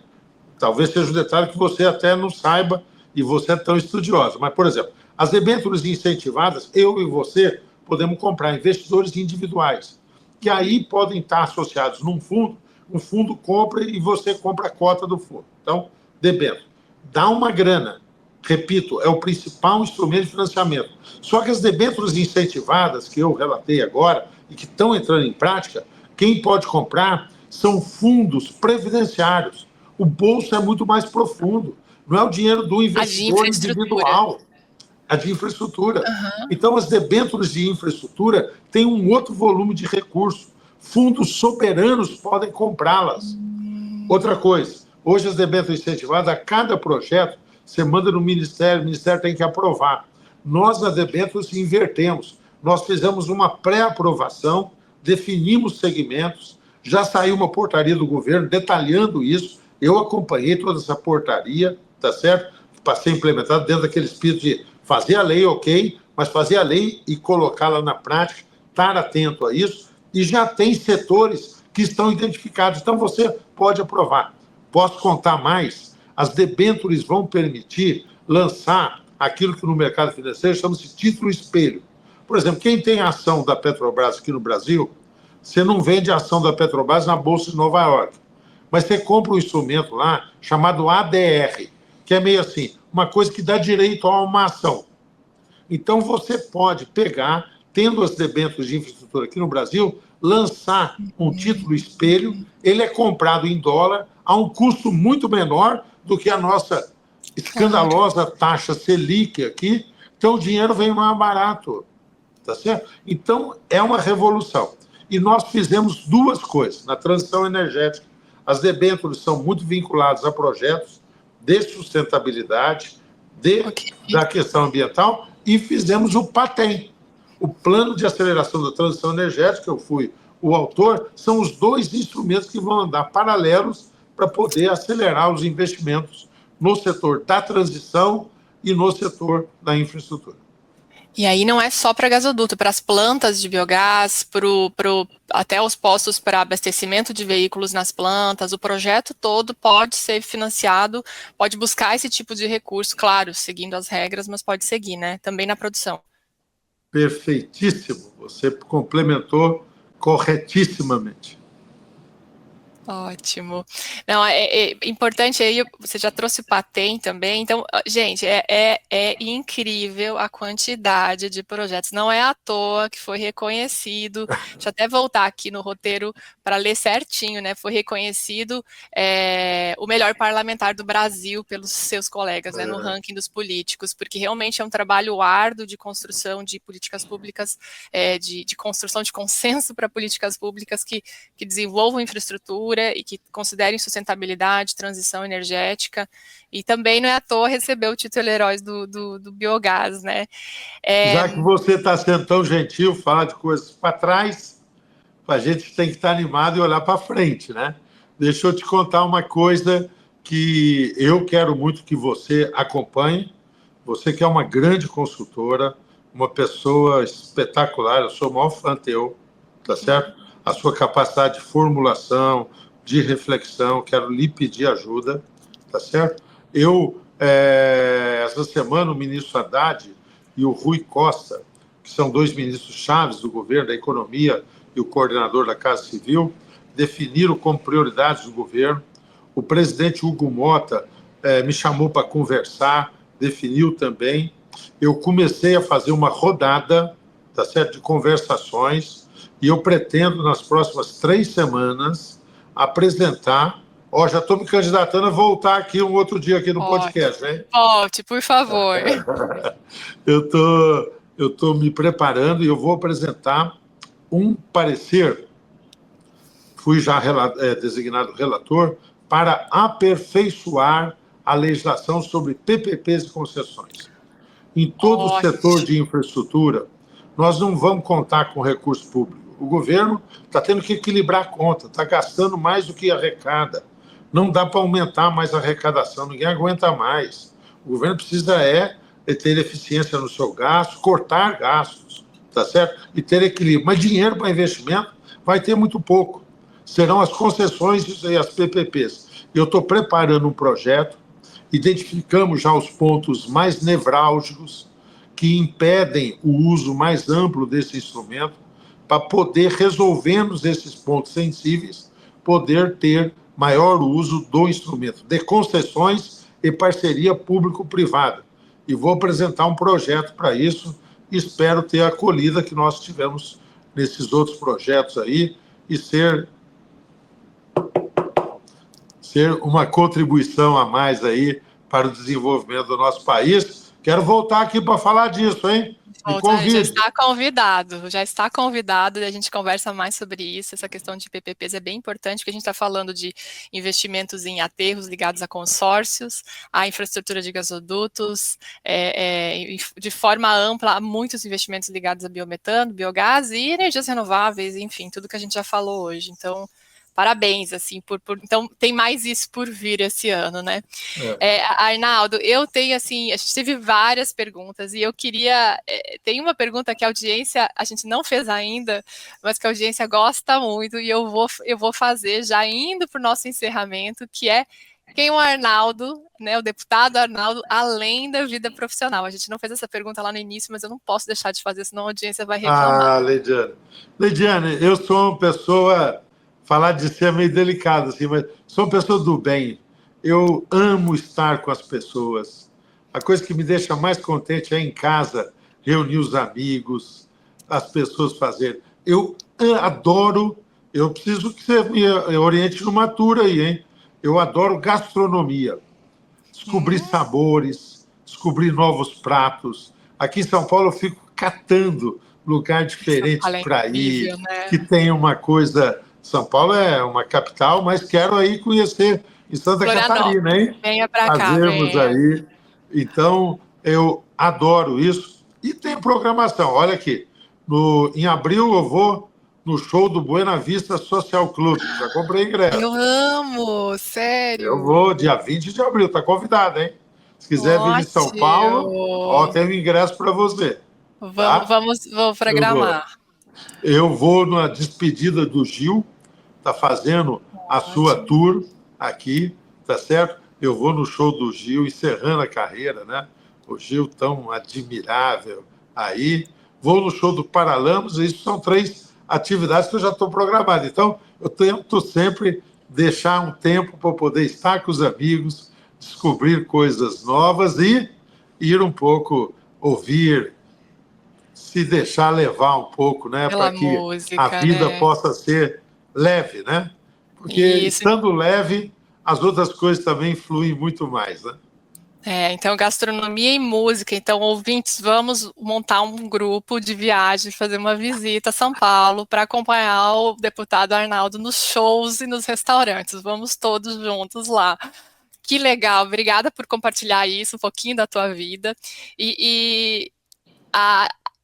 Talvez seja um detalhe que você até não saiba e você é tão estudiosa. Mas, por exemplo, as debêntures incentivadas, eu e você podemos comprar investidores individuais, que aí podem estar associados num fundo, o fundo compra e você compra a cota do fundo. Então, debênture. Dá uma grana. Repito, é o principal instrumento de financiamento. Só que as debêntures incentivadas, que eu relatei agora, e que estão entrando em prática, quem pode comprar são fundos previdenciários. O bolso é muito mais profundo. Não é o dinheiro do investidor individual, a de infraestrutura. Uhum. Então, as debêntures de infraestrutura têm um outro volume de recursos. Fundos soberanos podem comprá-las. Outra coisa, hoje as debêntures incentivadas, a cada projeto, você manda no Ministério, o Ministério tem que aprovar. Nós, nas debêntures, invertemos. Nós fizemos uma pré-aprovação, definimos segmentos, já saiu uma portaria do governo detalhando isso. Eu acompanhei toda essa portaria, tá certo? Passei implementado dentro daquele espírito de fazer a lei, ok, mas fazer a lei e colocá-la na prática, estar atento a isso, e já tem setores que estão identificados. Então, você pode aprovar. Posso contar mais? As debêntures vão permitir lançar aquilo que no mercado financeiro chama-se título espelho. Por exemplo, quem tem ação da Petrobras aqui no Brasil, você não vende a ação da Petrobras na Bolsa de Nova York, mas você compra um instrumento lá chamado ADR, que é meio assim, uma coisa que dá direito a uma ação. Então, você pode pegar, tendo as debêntures de infraestrutura aqui no Brasil, lançar um título espelho, ele é comprado em dólar a um custo muito menor do que a nossa escandalosa taxa Selic aqui, então o dinheiro vem mais barato, tá certo? Então, é uma revolução. E nós fizemos duas coisas na transição energética. As debêntures são muito vinculadas a projetos de sustentabilidade, da questão ambiental, e fizemos o PATEM, o Plano de Aceleração da Transição Energética, eu fui o autor, são os dois instrumentos que vão andar paralelos para poder acelerar os investimentos no setor da transição e no setor da infraestrutura. E aí não é só para gasoduto, para as plantas de biogás, até os postos para abastecimento de veículos nas plantas, o projeto todo pode ser financiado, pode buscar esse tipo de recurso, claro, seguindo as regras, mas pode seguir, né? Também na produção. Perfeitíssimo, você complementou corretissimamente. Ótimo. Não, é importante aí, você já trouxe o PATEM também, então, gente, é incrível a quantidade de projetos, não é à toa que foi reconhecido, deixa eu até voltar aqui no roteiro para ler certinho, né, foi reconhecido o melhor parlamentar do Brasil pelos seus colegas, né, no ranking dos políticos, porque realmente é um trabalho árduo de construção de políticas públicas, de construção de consenso para políticas públicas que desenvolvam infraestrutura, infraestrutura e que considerem sustentabilidade, transição energética, e também não é à toa receber o título Heróis do Biogás, né? Já que você está sendo tão gentil, falar de coisas para trás, a gente tem que estar animado e olhar para frente, né? Deixa eu te contar uma coisa que eu quero muito que você acompanhe. Você que é uma grande consultora, uma pessoa espetacular, eu sou o maior fã teu, tá certo? A sua capacidade de formulação, de reflexão, quero lhe pedir ajuda, tá certo? Essa semana, o ministro Haddad e o Rui Costa, que são dois ministros chaves do governo, da economia e o coordenador da Casa Civil, definiram como prioridades do governo. O presidente Hugo Mota me chamou para conversar, definiu também. Eu comecei a fazer uma rodada, tá certo, de conversações, e eu pretendo, nas próximas 3 semanas, apresentar. Já estou me candidatando a voltar aqui um outro dia aqui no podcast, hein? Volte, por favor. Eu estou me preparando e eu vou apresentar um parecer, fui já designado relator, para aperfeiçoar a legislação sobre PPPs e concessões. Em todo o setor de infraestrutura, nós não vamos contar com recurso público. O governo está tendo que equilibrar a conta, está gastando mais do que arrecada. Não dá para aumentar mais a arrecadação, ninguém aguenta mais. O governo precisa ter eficiência no seu gasto, cortar gastos, tá certo? E ter equilíbrio. Mas dinheiro para investimento vai ter muito pouco. Serão as concessões e as PPPs. Eu estou preparando um projeto, identificamos já os pontos mais nevrálgicos que impedem o uso mais amplo desse instrumento, para poder, resolvendo esses pontos sensíveis, poder ter maior uso do instrumento de concessões e parceria público-privada. E vou apresentar um projeto para isso, espero ter a acolhida que nós tivemos nesses outros projetos aí e ser uma contribuição a mais aí para o desenvolvimento do nosso país. Quero voltar aqui para falar disso, hein? Me convide. Já está convidado, e a gente conversa mais sobre isso. Essa questão de PPPs é bem importante, porque a gente está falando de investimentos em aterros ligados a consórcios, a infraestrutura de gasodutos, de forma ampla, há muitos investimentos ligados a biometano, biogás e energias renováveis, enfim, tudo que a gente já falou hoje. Então, parabéns, assim, então tem mais isso por vir esse ano, né? Arnaldo, eu tenho, assim, a gente teve várias perguntas e eu queria, tem uma pergunta que a audiência, a gente não fez ainda, mas que a audiência gosta muito e eu vou fazer já indo para o nosso encerramento, que é quem é o Arnaldo, né, o deputado Arnaldo, além da vida profissional. A gente não fez essa pergunta lá no início, mas eu não posso deixar de fazer, senão a audiência vai reclamar. Leidiane, eu sou uma pessoa... Falar de ser é meio delicado, assim, mas sou uma pessoa do bem. Eu amo estar com as pessoas. A coisa que me deixa mais contente é em casa, reunir os amigos, as pessoas fazerem. Eu adoro, eu preciso que você me oriente numa tour aí, hein? Eu adoro gastronomia. Descobrir sabores, descobrir novos pratos. Aqui em São Paulo eu fico catando lugar diferente para ir, né? Que tem uma coisa... São Paulo é uma capital, mas quero aí conhecer em Santa Catarina, hein? Venha para cá. Fazermos aí. Então, eu adoro isso. E tem programação. Olha aqui, em abril eu vou no show do Buena Vista Social Club. Já comprei ingresso. Eu amo, sério. Eu vou dia 20 de abril, tá convidado, hein? Se quiser vir de São Paulo, tem um ingresso para você. Vou programar. Eu vou na despedida do Gil, está fazendo a sua tour aqui, tá certo? Eu vou no show do Gil, encerrando a carreira, né? O Gil tão admirável aí. Vou no show do Paralamas, e isso são 3 atividades que eu já estou programado. Então, eu tento sempre deixar um tempo para poder estar com os amigos, descobrir coisas novas e ir um pouco ouvir, se deixar levar um pouco, né, para que a vida possa ser leve, né? Porque estando leve, as outras coisas também fluem muito mais, né? Então gastronomia e música. Então, ouvintes, vamos montar um grupo de viagem, fazer uma visita a São Paulo para acompanhar o deputado Arnaldo nos shows e nos restaurantes. Vamos todos juntos lá. Que legal, obrigada por compartilhar isso, um pouquinho da tua vida. E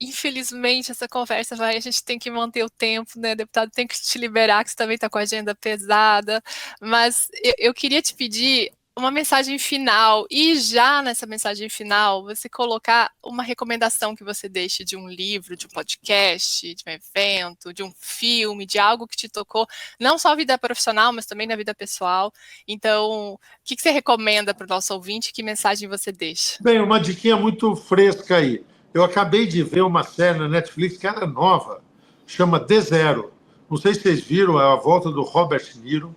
infelizmente, essa conversa a gente tem que manter o tempo, né, deputado? Tem que te liberar, que você também está com a agenda pesada. Mas eu queria te pedir uma mensagem final, e já nessa mensagem final, você colocar uma recomendação que você deixe de um livro, de um podcast, de um evento, de um filme, de algo que te tocou, não só a vida profissional, mas também na vida pessoal. Então, o que você recomenda para o nosso ouvinte? Que mensagem você deixa? Bem, uma diquinha muito fresca aí. Eu acabei de ver uma série na Netflix que era nova, chama De Zero. Não sei se vocês viram, é a volta do Robert De Niro,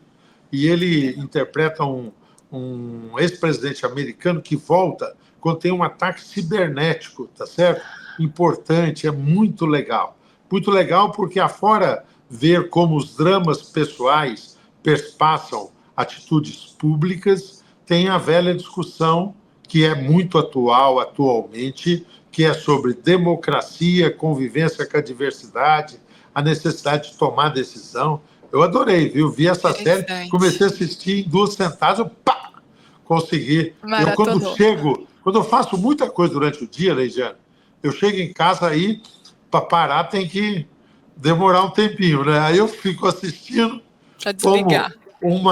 e ele interpreta um ex-presidente americano que volta quando tem um ataque cibernético, tá certo? Importante, é muito legal. Muito legal porque, afora ver como os dramas pessoais perspassam atitudes públicas, tem a velha discussão que é muito atual atualmente, que é sobre democracia, convivência com a diversidade, a necessidade de tomar decisão. Eu adorei, viu? Vi essa série, comecei a assistir em 2 sentadas, eu consegui. Eu, quando eu faço muita coisa durante o dia, Leidiane, eu chego em casa aí, para parar tem que demorar um tempinho, né? Aí eu fico assistindo, como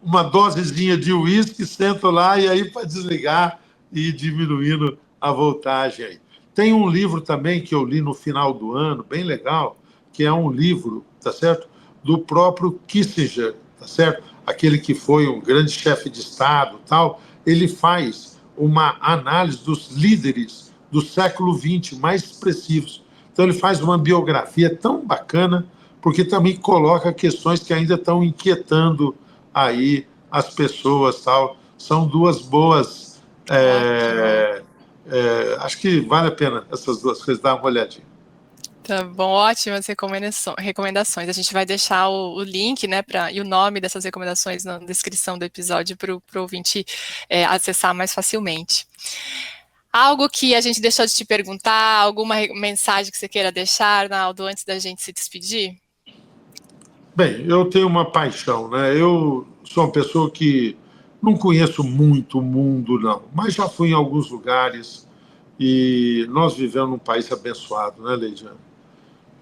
uma dosezinha de uísque, sento lá e aí para desligar e ir diminuindo a voltagem aí. Tem um livro também que eu li no final do ano, bem legal, que é um livro, tá certo? Do próprio Kissinger, tá certo? Aquele que foi um grande chefe de Estado, tal. Ele faz uma análise dos líderes do século XX mais expressivos. Então ele faz uma biografia tão bacana, porque também coloca questões que ainda estão inquietando aí as pessoas, tal. São 2 boas. Acho que vale a pena essas 2 coisas, dar uma olhadinha. Tá bom, ótimas recomendações. A gente vai deixar o link, né, e o nome dessas recomendações na descrição do episódio para o ouvinte acessar mais facilmente. Algo que a gente deixou de te perguntar, alguma mensagem que você queira deixar, Arnaldo, antes da gente se despedir? Bem, eu tenho uma paixão, né? Eu sou uma pessoa que não conheço muito o mundo, não, mas já fui em alguns lugares e nós vivemos num país abençoado, né, Leidiane?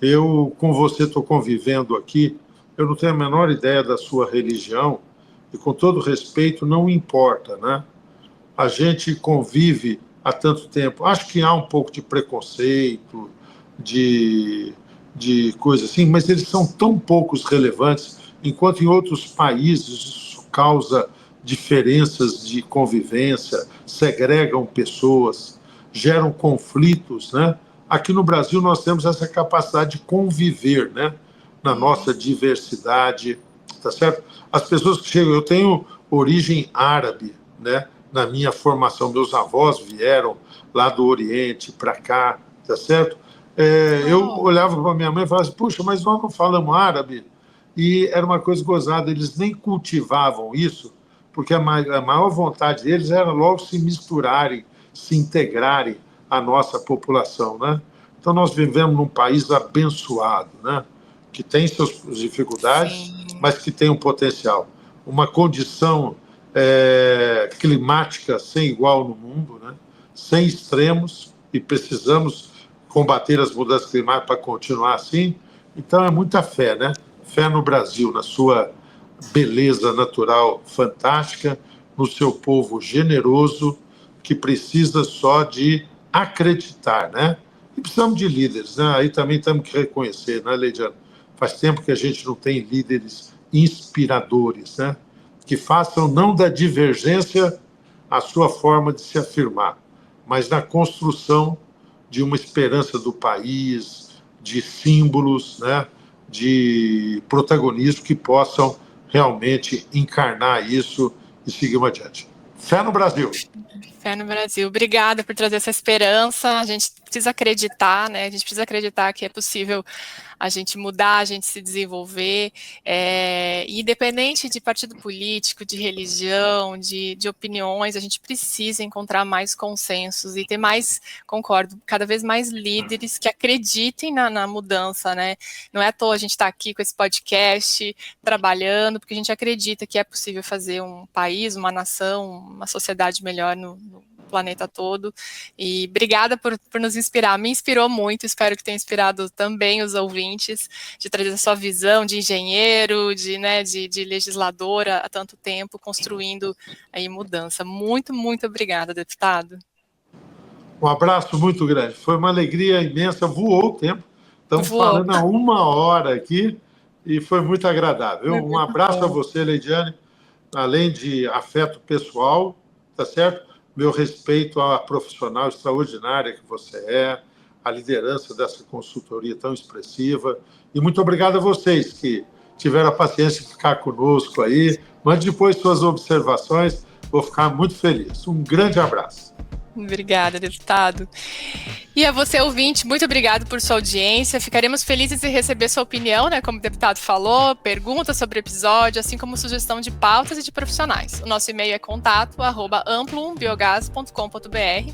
Eu, com você, estou convivendo aqui, eu não tenho a menor ideia da sua religião, e com todo respeito, não importa, né? A gente convive há tanto tempo. Acho que há um pouco de preconceito, de coisa assim, mas eles são tão poucos relevantes, enquanto em outros países isso causa diferenças de convivência, segregam pessoas, geram conflitos, né? Aqui no Brasil nós temos essa capacidade de conviver, né? Na nossa diversidade, tá certo? As pessoas que chegam, eu tenho origem árabe, né? Na minha formação, meus avós vieram lá do Oriente para cá, tá certo? Eu olhava para minha mãe e falava assim, puxa, mas nós não falamos árabe. E era uma coisa gozada, eles nem cultivavam isso, porque a maior vontade deles era logo se misturarem, se integrarem à nossa população, né? Então nós vivemos num país abençoado, né? Que tem suas dificuldades, sim, mas que tem um potencial. Uma condição climática sem igual no mundo, né? Sem extremos, e precisamos combater as mudanças climáticas para continuar assim. Então é muita fé, né? Fé no Brasil, na sua beleza natural fantástica, no seu povo generoso, que precisa só de acreditar, né? E precisamos de líderes, né? Aí também temos que reconhecer, né, Leidiane? Faz tempo que a gente não tem líderes inspiradores, né? Que façam não da divergência a sua forma de se afirmar, mas na construção de uma esperança do país, de símbolos, né? De protagonismo que possam realmente encarnar isso e seguir adiante. Fé no Brasil! Fé no Brasil. Obrigada por trazer essa esperança. A gente precisa acreditar, né? A gente precisa acreditar que é possível a gente mudar, a gente se desenvolver, independente de partido político, de religião, de opiniões, a gente precisa encontrar mais consensos e ter mais, concordo, cada vez mais líderes que acreditem na mudança, né? Não é à toa a gente estar aqui com esse podcast, trabalhando, porque a gente acredita que é possível fazer um país, uma nação, uma sociedade melhor no planeta todo, e obrigada por nos inspirar, me inspirou muito, espero que tenha inspirado também os ouvintes, de trazer a sua visão de engenheiro, de legisladora há tanto tempo, construindo aí mudança. Muito, muito obrigada, deputado. Um abraço muito grande, foi uma alegria imensa, voou o tempo, estamos falando há 1 hora aqui, e foi muito agradável. Um abraço a você, Leidiane, além de afeto pessoal, tá certo? Meu respeito à profissional extraordinária que você é, a liderança dessa consultoria tão expressiva. E muito obrigado a vocês que tiveram a paciência de ficar conosco aí. Mande depois suas observações, vou ficar muito feliz. Um grande abraço. Obrigada, deputado. E a você, ouvinte, muito obrigado por sua audiência. Ficaremos felizes em receber sua opinião, né, como o deputado falou, perguntas sobre o episódio, assim como sugestão de pautas e de profissionais. O nosso e-mail é contato@amplumbiogás.com.br.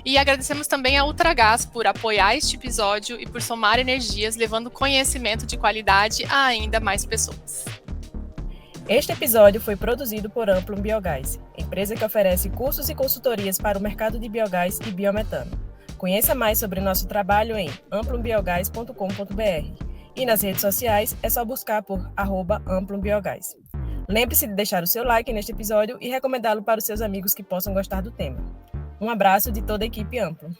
E agradecemos também a Ultragaz por apoiar este episódio e por somar energias, levando conhecimento de qualidade a ainda mais pessoas. Este episódio foi produzido por Amplum Biogás, empresa que oferece cursos e consultorias para o mercado de biogás e biometano. Conheça mais sobre nosso trabalho em amplumbiogás.com.br e nas redes sociais é só buscar por @amplumbiogás. Lembre-se de deixar o seu like neste episódio e recomendá-lo para os seus amigos que possam gostar do tema. Um abraço de toda a equipe Amplum.